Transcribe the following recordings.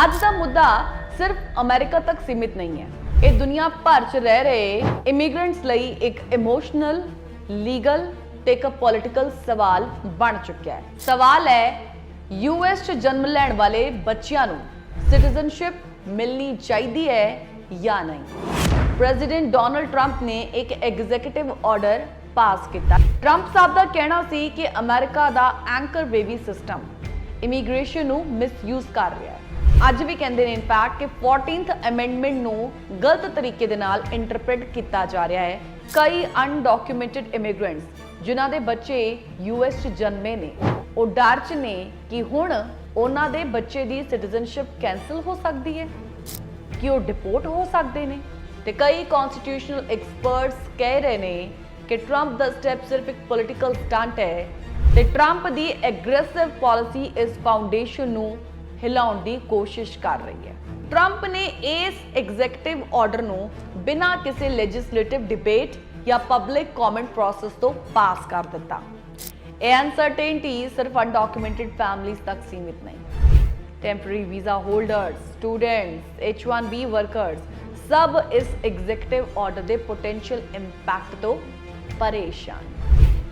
ਅੱਜ ਦਾ ਮੁੱਦਾ ਸਿਰਫ ਅਮਰੀਕਾ ਤੱਕ ਸੀਮਿਤ ਨਹੀਂ ਹੈ। ਇਹ ਦੁਨੀਆ ਭਰ 'ਚ ਰਹਿ ਰਹੇ ਇਮੀਗ੍ਰੈਂਟਸ ਲਈ ਇੱਕ ਇਮੋਸ਼ਨਲ, ਲੀਗਲ ਤੇ ਇੱਕ ਪੋਲਿਟੀਕਲ ਸਵਾਲ ਬਣ ਚੁੱਕਿਆ ਹੈ। ਸਵਾਲ ਹੈ ਯੂਐਸ 'ਚ ਜਨਮ ਲੈਣ ਵਾਲੇ ਬੱਚਿਆਂ ਨੂੰ ਸਿਟੀਜ਼ਨਸ਼ਿਪ ਮਿਲਣੀ ਚਾਹੀਦੀ ਹੈ ਜਾਂ ਨਹੀਂ। ਪ੍ਰੈਜ਼ੀਡੈਂਟ ਡੋਨਲਡ ਟਰੰਪ ਨੇ ਇੱਕ ਐਗਜ਼ੀਕਿਊਟਿਵ ਆਰਡਰ ਪਾਸ ਕੀਤਾ। ਟਰੰਪ ਸਾਹਿਬ ਦਾ ਕਹਿਣਾ ਸੀ ਕਿ ਅਮਰੀਕਾ ਦਾ ਐਂਕਰ ਬੇਬੀ ਸਿਸਟਮ ਇਮੀਗ੍ਰੇਸ਼ਨ ਨੂੰ ਮਿਸਯੂਜ਼ ਕਰ ਰਿਹਾ ਹੈ। ਅੱਜ ਵੀ ਕਹਿੰਦੇ ਨੇ ਇਨਫੈਕਟ ਕਿ 14th ਅਮੈਂਡਮੈਂਟ ਨੂੰ ਗਲਤ ਤਰੀਕੇ ਦੇ ਨਾਲ ਇੰਟਰਪ੍ਰੀਟ ਕੀਤਾ ਜਾ ਰਿਹਾ ਹੈ। ਕਈ ਅਨਡਾਕੂਮੈਂਟਡ ਇਮੀਗ੍ਰੈਂਟਸ ਜਿਨ੍ਹਾਂ ਦੇ ਬੱਚੇ ਯੂਐਸ 'ਚ ਜਨਮੇ ਨੇ ਉਹ ਡਰ 'ਚ ਨੇ ਕਿ ਹੁਣ ਉਹਨਾਂ ਦੇ ਬੱਚੇ ਦੀ ਸਿਟੀਜ਼ਨਸ਼ਿਪ ਕੈਂਸਲ ਹੋ ਸਕਦੀ ਹੈ, ਕਿ ਉਹ ਡਿਪੋਰਟ ਹੋ ਸਕਦੇ ਨੇ। ਤੇ ਕਈ ਕਨਸਟੀਟਿਊਸ਼ਨਲ ਐਕਸਪਰਟਸ ਕਹਿ ਰਹੇ ਨੇ ਕਿ ਟਰੰਪ ਦਾ ਸਟੈਪ ਸਿਰਫ ਇੱਕ ਪੋਲਿਟੀਕਲ ਸਟੰਟ ਹੈ ਤੇ ਟਰੰਪ ਦੀ ਐਗਰੈਸਿਵ ਪਾਲਿਸੀ ਇਸ ਫਾਊਂਡੇਸ਼ਨ ਨੂੰ ਹਿਲਾਉਣ ਦੀ ਕੋਸ਼ਿਸ਼ ਕਰ ਰਹੀ ਹੈ। ਟਰੰਪ ਨੇ ਇਸ ਐਗਜ਼ੀਕਿਊਟਿਵ ਆਰਡਰ ਨੂੰ ਬਿਨਾਂ ਕਿਸੇ ਲੈਜਿਸਲੇਟਿਵ ਡਿਬੇਟ ਜਾਂ ਪਬਲਿਕ ਕਮੈਂਟ ਪ੍ਰੋਸੈਸ ਤੋਂ ਪਾਸ ਕਰ ਦਿੱਤਾ। ਇਹ ਅਨਸਰਟੇਨਟੀ ਸਿਰਫ ਅਨਡਾਕੂਮੈਂਟਡ ਫੈਮਿਲੀਜ਼ ਤੱਕ ਸੀਮਿਤ ਨਹੀਂ। Temporary visa holders, students, H1B workers ਸਭ ਇਸ ਐਗਜ਼ੀਕਿਊਟਿਵ ਆਰਡਰ ਦੇ ਪੋਟੈਂਸ਼ੀਅਲ ਇੰਪੈਕਟ ਤੋਂ ਪਰੇਸ਼ਾਨ।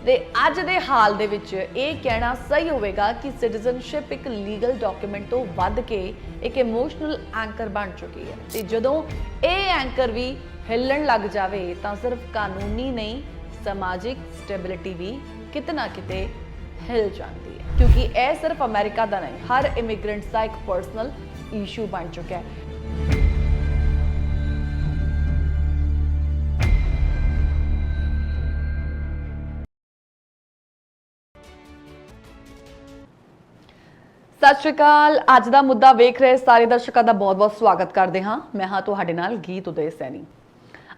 ਤੇ ਅੱਜ ਦੇ ਹਾਲ ਦੇ ਵਿੱਚ ਇਹ ਕਹਿਣਾ ਸਹੀ ਹੋਵੇਗਾ ਕਿ ਸਿਟੀਜ਼ਨਸ਼ਿਪ ਇੱਕ ਲੀਗਲ ਡਾਕੂਮੈਂਟ ਤੋਂ ਵੱਧ ਕੇ ਇੱਕ ਇਮੋਸ਼ਨਲ ਐਂਕਰ ਬਣ ਚੁੱਕੀ ਹੈ। ਤੇ ਜਦੋਂ ਇਹ ਐਂਕਰ ਵੀ ਹਿੱਲਣ ਲੱਗ ਜਾਵੇ ਤਾਂ ਸਿਰਫ ਕਾਨੂੰਨੀ ਨਹੀਂ, ਸਮਾਜਿਕ ਸਟੈਬਿਲਿਟੀ ਵੀ ਕਿਤੇ ਨਾ ਕਿਤੇ ਹਿੱਲ ਜਾਂਦੀ ਹੈ, ਕਿਉਂਕਿ ਇਹ ਸਿਰਫ ਅਮਰੀਕਾ ਦਾ ਨਹੀਂ, ਹਰ ਇਮੀਗ੍ਰੈਂਟ ਦਾ ਇੱਕ ਪਰਸਨਲ ਇਸ਼ੂ ਬਣ ਚੁੱਕਾ ਹੈ। ਸਤਿ ਸ਼੍ਰੀ ਅਕਾਲ। ਅੱਜ ਦਾ ਮੁੱਦਾ ਵੇਖ ਰਹੇ ਸਾਰੇ ਦਰਸ਼ਕਾਂ ਦਾ ਬਹੁਤ-ਬਹੁਤ ਸਵਾਗਤ ਕਰਦੇ ਹਾਂ। ਮੈਂ ਹਾਂ ਤੁਹਾਡੇ ਨਾਲ ਗੀਤ ਉਦੈ ਸੈਣੀ।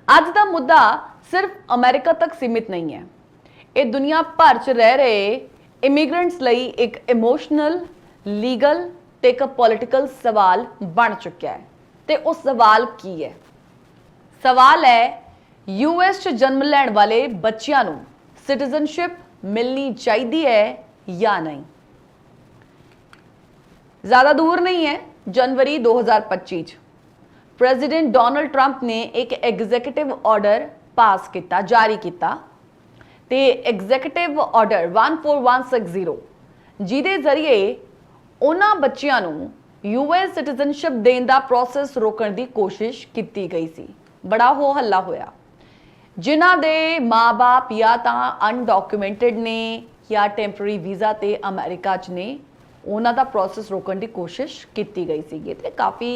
ਅੱਜ ਦਾ ਮੁੱਦਾ ਸਿਰਫ ਅਮਰੀਕਾ ਤੱਕ ਸੀਮਿਤ ਨਹੀਂ ਹੈ। ਇਹ ਦੁਨੀਆ ਭਰ 'ਚ ਰਹਿ ਰਹੇ ਇਮੀਗ੍ਰੈਂਟਸ ਲਈ ਇੱਕ ਇਮੋਸ਼ਨਲ, ਲੀਗਲ ਤੇ ਇੱਕ ਪੋਲਿਟੀਕਲ ਸਵਾਲ ਬਣ ਚੁੱਕਿਆ ਹੈ। ਤੇ ਉਹ ਸਵਾਲ ਕੀ ਹੈ? ਸਵਾਲ ਹੈ ਯੂਐਸ 'ਚ ਜਨਮ ਲੈਣ ਵਾਲੇ ਬੱਚਿਆਂ ਨੂੰ ਸਿਟੀਜ਼ਨਸ਼ਿਪ ਮਿਲਣੀ ਚਾਹੀਦੀ ਹੈ ਜਾਂ ਨਹੀਂ। ज़्यादा दूर नहीं है, जनवरी 2025 ਚ ਪ੍ਰੈਜ਼ੀਡੈਂਟ ਡੋਨਲਡ ਟਰੰਪ ਨੇ ਇੱਕ ਐਗਜ਼ੀਕਿਊਟਿਵ ਆਰਡਰ ਪਾਸ ਕੀਤਾ, ਜਾਰੀ ਕੀਤਾ। ਤੇ ਐਗਜ਼ੀਕਿਊਟਿਵ ਆਰਡਰ 14160 ਜਿਹਦੇ ਜ਼ਰੀਏ ਉਹਨਾਂ ਬੱਚਿਆਂ ਨੂੰ ਯੂਐਸ ਸਿਟੀਜ਼ਨਸ਼ਿਪ ਦੇਣ ਦਾ ਪ੍ਰੋਸੈਸ ਰੋਕਣ ਦੀ ਕੋਸ਼ਿਸ਼ ਕੀਤੀ ਗਈ ਸੀ। ਬੜਾ ਹੋ ਹੱਲਾ ਹੋਇਆ। ਜਿਨ੍ਹਾਂ ਦੇ ਮਾਂ-ਬਾਪ ਜਾਂ ਤਾਂ ਅਨਡਾਕੂਮੈਂਟਡ ਨੇ ਜਾਂ ਟੈਂਪਰੇਰੀ ਵੀਜ਼ਾ ਤੇ ਅਮਰੀਕਾ 'ਚ ਨੇ, ਉਹਨਾਂ ਦਾ ਪ੍ਰੋਸੈਸ ਰੋਕਣ ਦੀ ਕੋਸ਼ਿਸ਼ ਕੀਤੀ ਗਈ ਸੀਗੀ। ਤੇ ਕਾਫੀ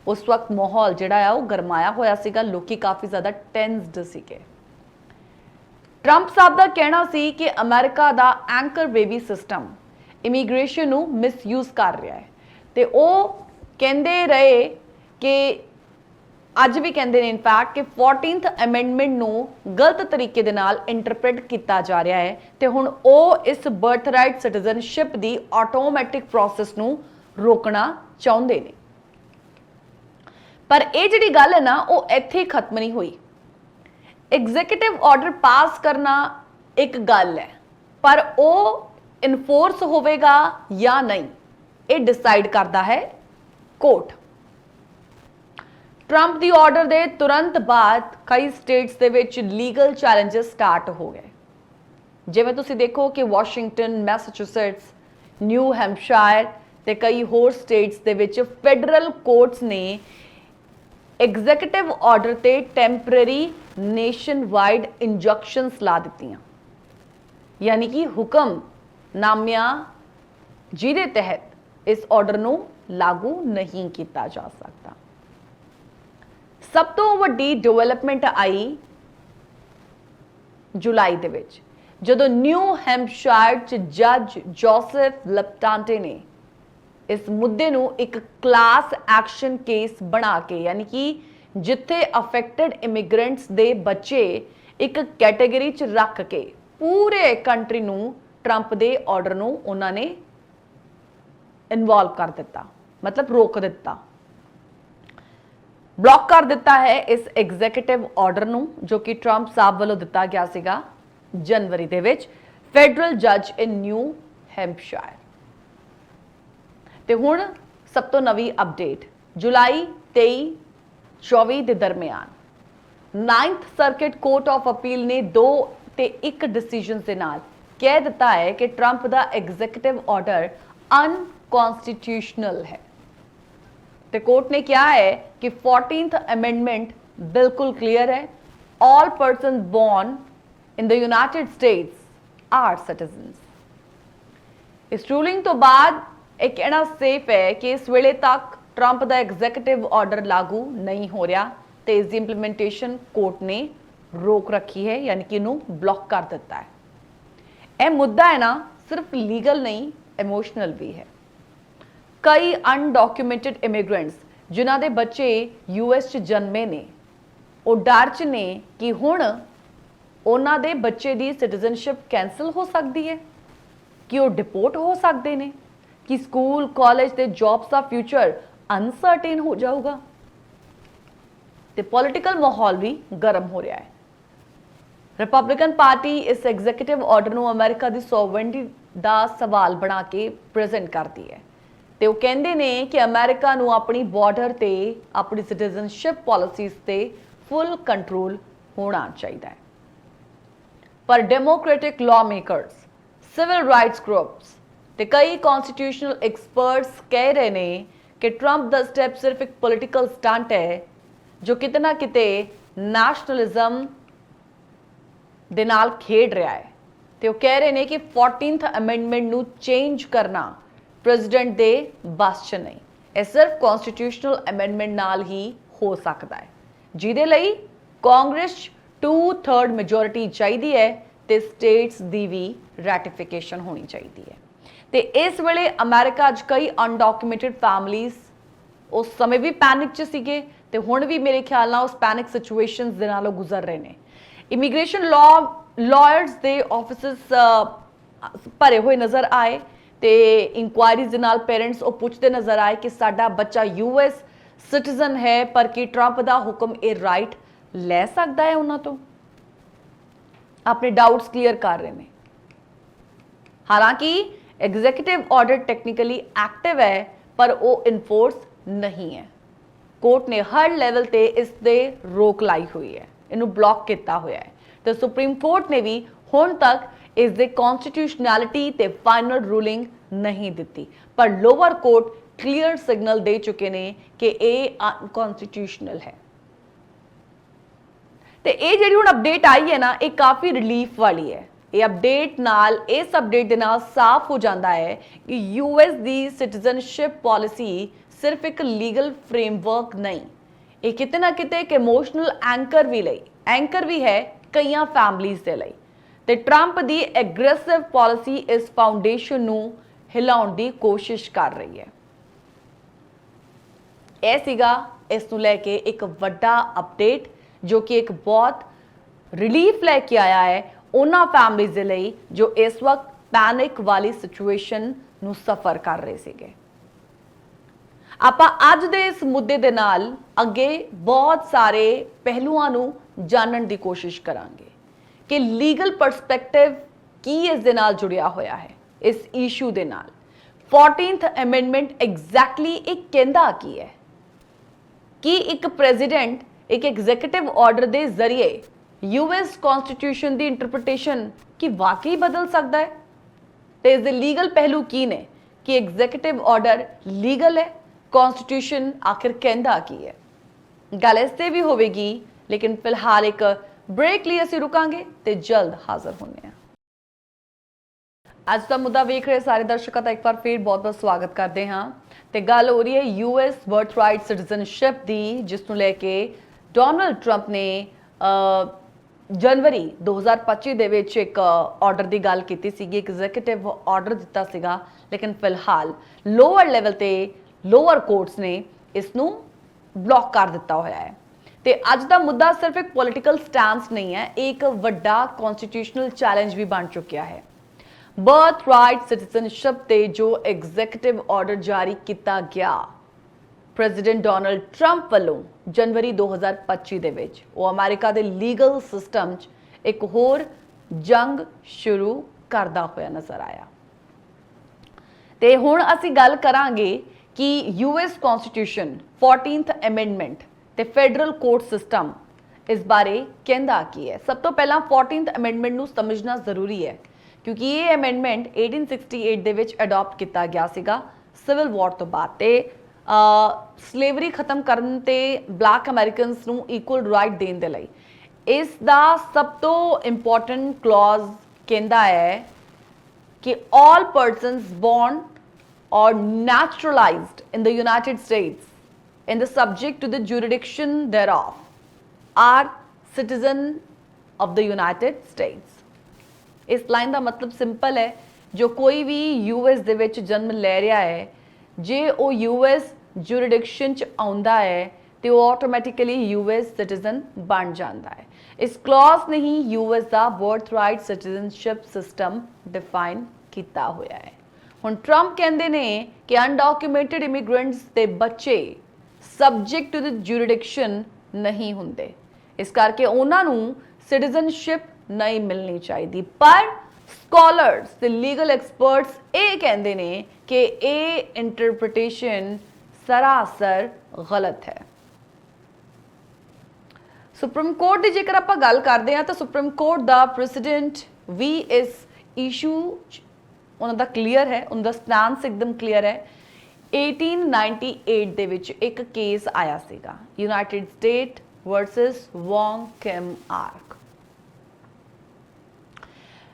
ਉਸ ਵਕਤ ਮਾਹੌਲ ਜਿਹੜਾ ਆ ਉਹ ਗਰਮਾਇਆ ਹੋਇਆ ਸੀਗਾ, ਲੋਕੀ ਕਾਫੀ ਜ਼ਿਆਦਾ ਟੈਂਸਡ ਸੀਗੇ। ਟਰੰਪ ਸਾਹਿਬ ਦਾ ਕਹਿਣਾ ਸੀ ਕਿ ਅਮਰੀਕਾ ਦਾ ਐਂਕਰ ਬੇਬੀ ਸਿਸਟਮ ਇਮੀਗ੍ਰੇਸ਼ਨ ਨੂੰ ਮਿਸਯੂਜ਼ ਕਰ ਰਿਹਾ ਹੈ। ਤੇ ਉਹ ਕਹਿੰਦੇ ਰਹੇ ਕਿ ਅੱਜ ਵੀ ਕਹਿੰਦੇ ਨੇ ਇਨਫੈਕਟ ਕਿ 14th ਅਮੈਂਡਮੈਂਟ ਨੂੰ ਗਲਤ ਤਰੀਕੇ ਦੇ ਨਾਲ ਇੰਟਰਪ੍ਰੀਟ ਕੀਤਾ ਜਾ ਰਿਹਾ ਹੈ ਤੇ ਹੁਣ ਉਹ ਇਸ ਬਰਥ ਰਾਈਟ ਸਿਟੀਜ਼ਨਸ਼ਿਪ ਦੀ ਆਟੋਮੈਟਿਕ ਪ੍ਰੋਸੈਸ ਨੂੰ ਰੋਕਣਾ ਚਾਹੁੰਦੇ ਨੇ। ਪਰ ਇਹ ਜਿਹੜੀ ਗੱਲ ਹੈ ਨਾ ਉਹ ਇੱਥੇ ਖਤਮ ਨਹੀਂ ਹੋਈ। ਐਗਜ਼ੀਕਿਊਟਿਵ ਆਰਡਰ ਪਾਸ ਕਰਨਾ ਇੱਕ ਗੱਲ ਹੈ, ਪਰ ਉਹ ਇਨਫੋਰਸ ਹੋਵੇਗਾ ਜਾਂ ਨਹੀਂ ਇਹ ਡਿਸਾਈਡ ਕਰਦਾ ਹੈ ਕੋਰਟ। ਟਰੰਪ ਦੀ ਆਰਡਰ ਦੇ ਤੁਰੰਤ ਬਾਅਦ ਕਈ ਸਟੇਟਸ ਦੇ ਵਿੱਚ ਲੀਗਲ ਚੈਲੰਜਸ ਸਟਾਰਟ ਹੋ ਗਏ। ਜਿਵੇਂ ਤੁਸੀਂ ਦੇਖੋ ਕਿ ਵਾਸ਼ਿੰਗਟਨ, ਮੈਸਾਚੂਸੈਟਸ, ਨਿਊ ਹੈਂਪਸ਼ਾਇਰ ਤੇ ਕਈ ਹੋਰ ਸਟੇਟਸ ਦੇ ਵਿੱਚ ਫੈਡਰਲ ਕੋਰਟਸ ਨੇ ਐਗਜ਼ੀਕਿਊਟਿਵ ਆਰਡਰ ਤੇ ਟੈਂਪਰੇਰੀ ਨੇਸ਼ਨ ਵਾਈਡ ਇੰਜੰਕਸ਼ਨਸ ਲਾ ਦਿੱਤੀਆਂ, ਯਾਨੀ ਕਿ ਹੁਕਮਨਾਮਿਆਂ ਜਿਹਦੇ ਤਹਿਤ ਇਸ ਆਰਡਰ ਨੂੰ ਲਾਗੂ ਨਹੀਂ ਕੀਤਾ ਜਾ ਸਕਦਾ। ਸਭ ਤੋਂ ਵੱਡੀ ਡਿਵੈਲਪਮੈਂਟ ਆਈ ਜੁਲਾਈ ਦੇ ਵਿੱਚ, ਜਦੋਂ ਨਿਊ ਹੈਂਪਸ਼ਾਇਰ 'ਚ ਜੱਜ ਜੋਸਫ ਲਪਟਾਂਟੇ ਨੇ ਇਸ ਮੁੱਦੇ ਨੂੰ ਇੱਕ ਕਲਾਸ ਐਕਸ਼ਨ ਕੇਸ ਬਣਾ ਕੇ, ਯਾਨੀ ਕਿ ਜਿੱਥੇ ਅਫੈਕਟਡ ਇਮੀਗ੍ਰੈਂਟਸ ਦੇ ਬੱਚੇ ਇੱਕ ਕੈਟਾਗਰੀ 'ਚ ਰੱਖ ਕੇ ਪੂਰੇ ਕੰਟਰੀ ਨੂੰ ਟਰੰਪ ਦੇ ਆਰਡਰ ਨੂੰ ਉਹਨਾਂ ਨੇ ਇਨਵੋਲਵ ਕਰ ਦਿੱਤਾ, ਮਤਲਬ ਰੋਕ ਦਿੱਤਾ, ਬਲੌਕ ਕਰ ਦਿੱਤਾ ਹੈ ਇਸ ਐਗਜ਼ੀਕਿਊਟਿਵ ਆਰਡਰ ਨੂੰ ਜੋ ਕਿ ਟਰੰਪ ਸਾਹਿਬ ਵੱਲੋਂ ਦਿੱਤਾ ਗਿਆ ਸੀਗਾ ਜਨਵਰੀ ਦੇ ਵਿੱਚ ਫੈਡਰਲ ਜੱਜ ਇਨ ਨਿਊ ਹੈਂਪਸ਼ਾਇਰ। ਤੇ ਹੁਣ सब तो नवी अपडेट जुलाई 23-24 ਦੇ ਦਰਮਿਆਨ 9th circuit court of appeal ਨੇ 2 ਤੇ 1 ਡਿਸੀਜਨ ਦੇ ਨਾਲ ਕਹਿ ਦਿੱਤਾ ਹੈ ਕਿ ਟਰੰਪ ਦਾ ਐਗਜ਼ੀਕਿਊਟਿਵ ਆਰਡਰ ਅਨਕॉन्स्टिट्यूशनल है। तो कोर्ट ने क्या है कि 14th अमेंडमेंट बिल्कुल क्लियर है। All person born in the United States are citizens. इस रूलिंग तो बाद एक कहना सेफ है कि इस वेले तक ट्रंप का एग्जीक्यूटिव ऑर्डर लागू नहीं हो रहा तो इसकी इंप्लीमेंटेशन कोर्ट ने रोक रखी है, यानी कि इन्हों ब्लॉक कर दिता है। यह मुद्दा है ना सिर्फ लीगल नहीं, इमोशनल भी है। कई अनडॉक्यूमेंटेड इमिग्रेंट्स जिन्हों के बच्चे यूएस च जन्मे ने वो डर च ने कि हुण उन्हां दे बच्चे की सिटीजनशिप कैंसल हो सकती है, कि वो डिपोर्ट हो सकते हैं, कि स्कूल कॉलेज के जॉब्स का फ्यूचर अनसर्टेन हो जाऊगा। तो पॉलिटिकल माहौल भी गर्म हो रहा है। रिपब्लिकन पार्टी इस एग्जीक्यूटिव ऑर्डर को अमेरिका की सॉवरेनिटी का सवाल बना के प्रेजेंट करती है। तो वो कहते हैं कि अमेरिका को अपनी बॉर्डर से अपनी सिटीजनशिप पॉलिसीज से फुल कंट्रोल होना चाहिए। पर Democratic lawmakers, civil rights groups ते कई कॉन्स्टिट्यूशनल एक्सपर्ट्स कह रहे हैं कि ट्रंप का स्टेप सिर्फ एक पॉलिटिकल स्टंट है जो किते ना किते नैशनलिज्म दे नाल खेड रहा है। तो कह रहे हैं कि 14th अमेंडमेंट नू चेंज करना प्रेजिडेंट दे बस च नहीं, यह सिर्फ कॉन्स्टिट्यूशनल अमेंडमेंट नाल ही हो सकता है, जिहदे लई कांग्रेस 2/3 मेजोरिटी चाहिए है तो स्टेट्स की भी रैटिफिकेशन होनी चाहिए है। तो इस वेले अमेरिका अज कई अनडॉक्यूमेंटेड फैमिलीज उस समय भी पैनिक च सीगे ते हुण भी मेरे ख्याल नाल उस पैनिक सिचुएशनस दे नालों गुजर रहे हैं। इमीग्रेशन लॉयर्स दे ऑफिस भरे हुए नज़र आए तो इंक्वायरीज नाल पेरेंट्स वो पूछते नज़र आए कि साडा बच्चा यूएस सिटीजन है पर कि ट्रंप का हुक्म ये राइट ले सकता है, उन्होंने तो अपने डाउट्स क्लीयर कर रहे हैं। हालांकि एग्जीक्यूटिव ऑर्डर टेक्निकली एक्टिव है पर वो इन्फोर्स नहीं है। कोर्ट ने हर लेवल ते इस दे रोक लाई हुई है, इन्हों ब्लॉक किया हुआ है। तो सुप्रीम कोर्ट ने भी हुण तक इस दे कॉन्स्टिट्यूशनैलिटी ते फाइनल रूलिंग नहीं दी, पर लोअर कोर्ट क्लीयर सिग्नल दे चुके ने कि ये अनकॉन्स्टिट्यूशनल है। तो ये जिहड़ी हुण अपडेट आई है ना, ये काफ़ी रिलीफ वाली है। ये अपडेट नाल इस अपडेट दे नाल साफ हो जाता है कि यूएस की सिटीजनशिप पॉलिसी सिर्फ एक लीगल फ्रेमवर्क नहीं, ये किते ना किते एक इमोशनल एंकर भी है कई फैमिलीज के लिए। तो ट्रंप की एग्रेसिव पॉलिसी इस फाउंडेशन को हिलाउण की कोशिश कर रही है। यह सीगा इस नूं लैके एक वड्डा अपडेट जो कि एक बहुत रिलीफ लैके आया है उन्हां फैमिलीज दे लई जो इस वक्त पैनिक वाली सिचुएशन नूं सफर कर रहे सीगे। आपां अज दे इस मुद्दे दे नाल अगे बहुत सारे पहलुआं नूं जानन दी कोशिश करांगे कि लीगल परसपैक्टिव की इस दे नाल जुड़िया होया है। इस इशू दे नाल 14th अमेंडमेंट एग्जैक्टली एक कहंदा की है कि एक प्रेजिडेंट एक एग्जीक्यूटिव ऑर्डर के जरिए यूएस कॉन्स्टिट्यूशन की इंटरप्रिटेशन की वाकई बदल सकता है। तो इसके लीगल पहलू की ने कि एग्जीक्यूटिव ऑर्डर लीगल है, कॉन्स्टिट्यूशन आखिर कहंदा की है। गल इससे भी होगी, लेकिन फिलहाल एक ब्रेक लिए असीं रुकांगे ते जल्द हाजिर होने हैं। अज का मुद्दा वेख रहे सारे दर्शकों का एक बार फिर बहुत बहुत स्वागत करते हैं। तो गल हो रही है यूएस बर्थ राइट सिटीजनशिप की, जिसनों लैके डोनाल्ड ट्रंप ने जनवरी 2025 ਦੇ ਵਿੱਚ एक ऑर्डर की गल की सी, एग्जीक्यूटिव ऑर्डर दिता सीगा, लेकिन फिलहाल लोअर लैवल ते लोअर कोर्ट्स ने इसनों ब्लॉक कर दिता होया है। तो अज का मुद्दा सिर्फ एक पॉलिटिकल स्टैंस नहीं है, एक वड्डा कॉन्स्टिट्यूशनल चैलेंज भी बन चुकिया है। बर्थ राइट सिटीजनशिप ते जो एग्जीक्यूटिव ऑर्डर जारी किया गया प्रेजिडेंट डोनाल्ड ट्रंप वालों जनवरी 2025 ਦੇ ਵਿੱਚ ਉਹ ਅਮਰੀਕਾ ਦੇ ਲੀਗਲ ਸਿਸਟਮ 'ਚ ਇੱਕ ਹੋਰ ਜੰਗ ਸ਼ੁਰੂ ਕਰਦਾ ਹੋਇਆ ਨਜ਼ਰ ਆਇਆ। ਤੇ ਹੁਣ ਅਸੀਂ ਗੱਲ ਕਰਾਂਗੇ कि यूएस कॉन्स्टिट्यूशन 14th अमेंडमेंट ते फैडरल कोर्ट सिस्टम इस बारे कहंदा की है। सब तो पहला 14th अमेंडमेंट नूं समझना जरूरी है क्योंकि ये अमेंडमेंट 1868 ਦੇ ਵਿੱਚ ਅਡਾਪਟ ਕੀਤਾ ਗਿਆ ਸੀਗਾ ਸਿਵਲ ਵਾਰ ਤੋਂ ਬਾਅਦ ਤੇ ਸਲੇਵਰੀ ਖਤਮ ਕਰਨ ਤੇ ਬਲੈਕ ਅਮਰੀਕਨਸ ਨੂੰ ਇਕੁਅਲ ਰਾਈਟ ਦੇਣ ਦੇ ਲਈ ਇਸ ਦਾ ਸਭ ਤੋਂ ਇੰਪੋਰਟੈਂਟ ਕਲੌਜ਼ ਕਹਿੰਦਾ ਹੈ कि all persons born or naturalized in the United States and the subject to the jurisdiction thereof are citizen of the United States। इस लाइन का मतलब सिंपल है, जो कोई भी यूएस दे विच जन्म ले रहा है जे वो यूएस जुरिडिक्शन च आउंदा है तो वो ऑटोमैटिकली यूएस सिटीजन बन जाता है। इस क्लॉज ने ही यूएस का birth right citizenship system define किया हुआ है। हुण ट्रंप कहते हैं कि अनडॉक्यूमेंटेड इमिग्रेंट्स के बच्चे सबजैक्ट टू द जुरिडिक्शन नहीं होंगे, इस करके उन्होंने सिटीजनशिप नहीं मिलनी चाहिए। पर स्कॉलर्स ते लीगल एक्सपर्ट्स ये कहते हैं कि ये इंटरप्रिटेशन सरासर गलत है। सुप्रीम कोर्ट की जेकर आप गल करते हैं तो सुप्रीम कोर्ट का प्रेसिडेंट भी इस इशू उन्होंने क्लीयर है, उनका स्टैंस एकदम क्लीयर है। 1898 ਦੇ ਵਿੱਚ ਇੱਕ ਕੇਸ ਆਇਆ ਸੀਗਾ ਯੂਨਾਈਟਿਡ ਸਟੇਟ ਵਰਸਸ ਵੌਂਗ ਕਿਮ ਆਰਕ,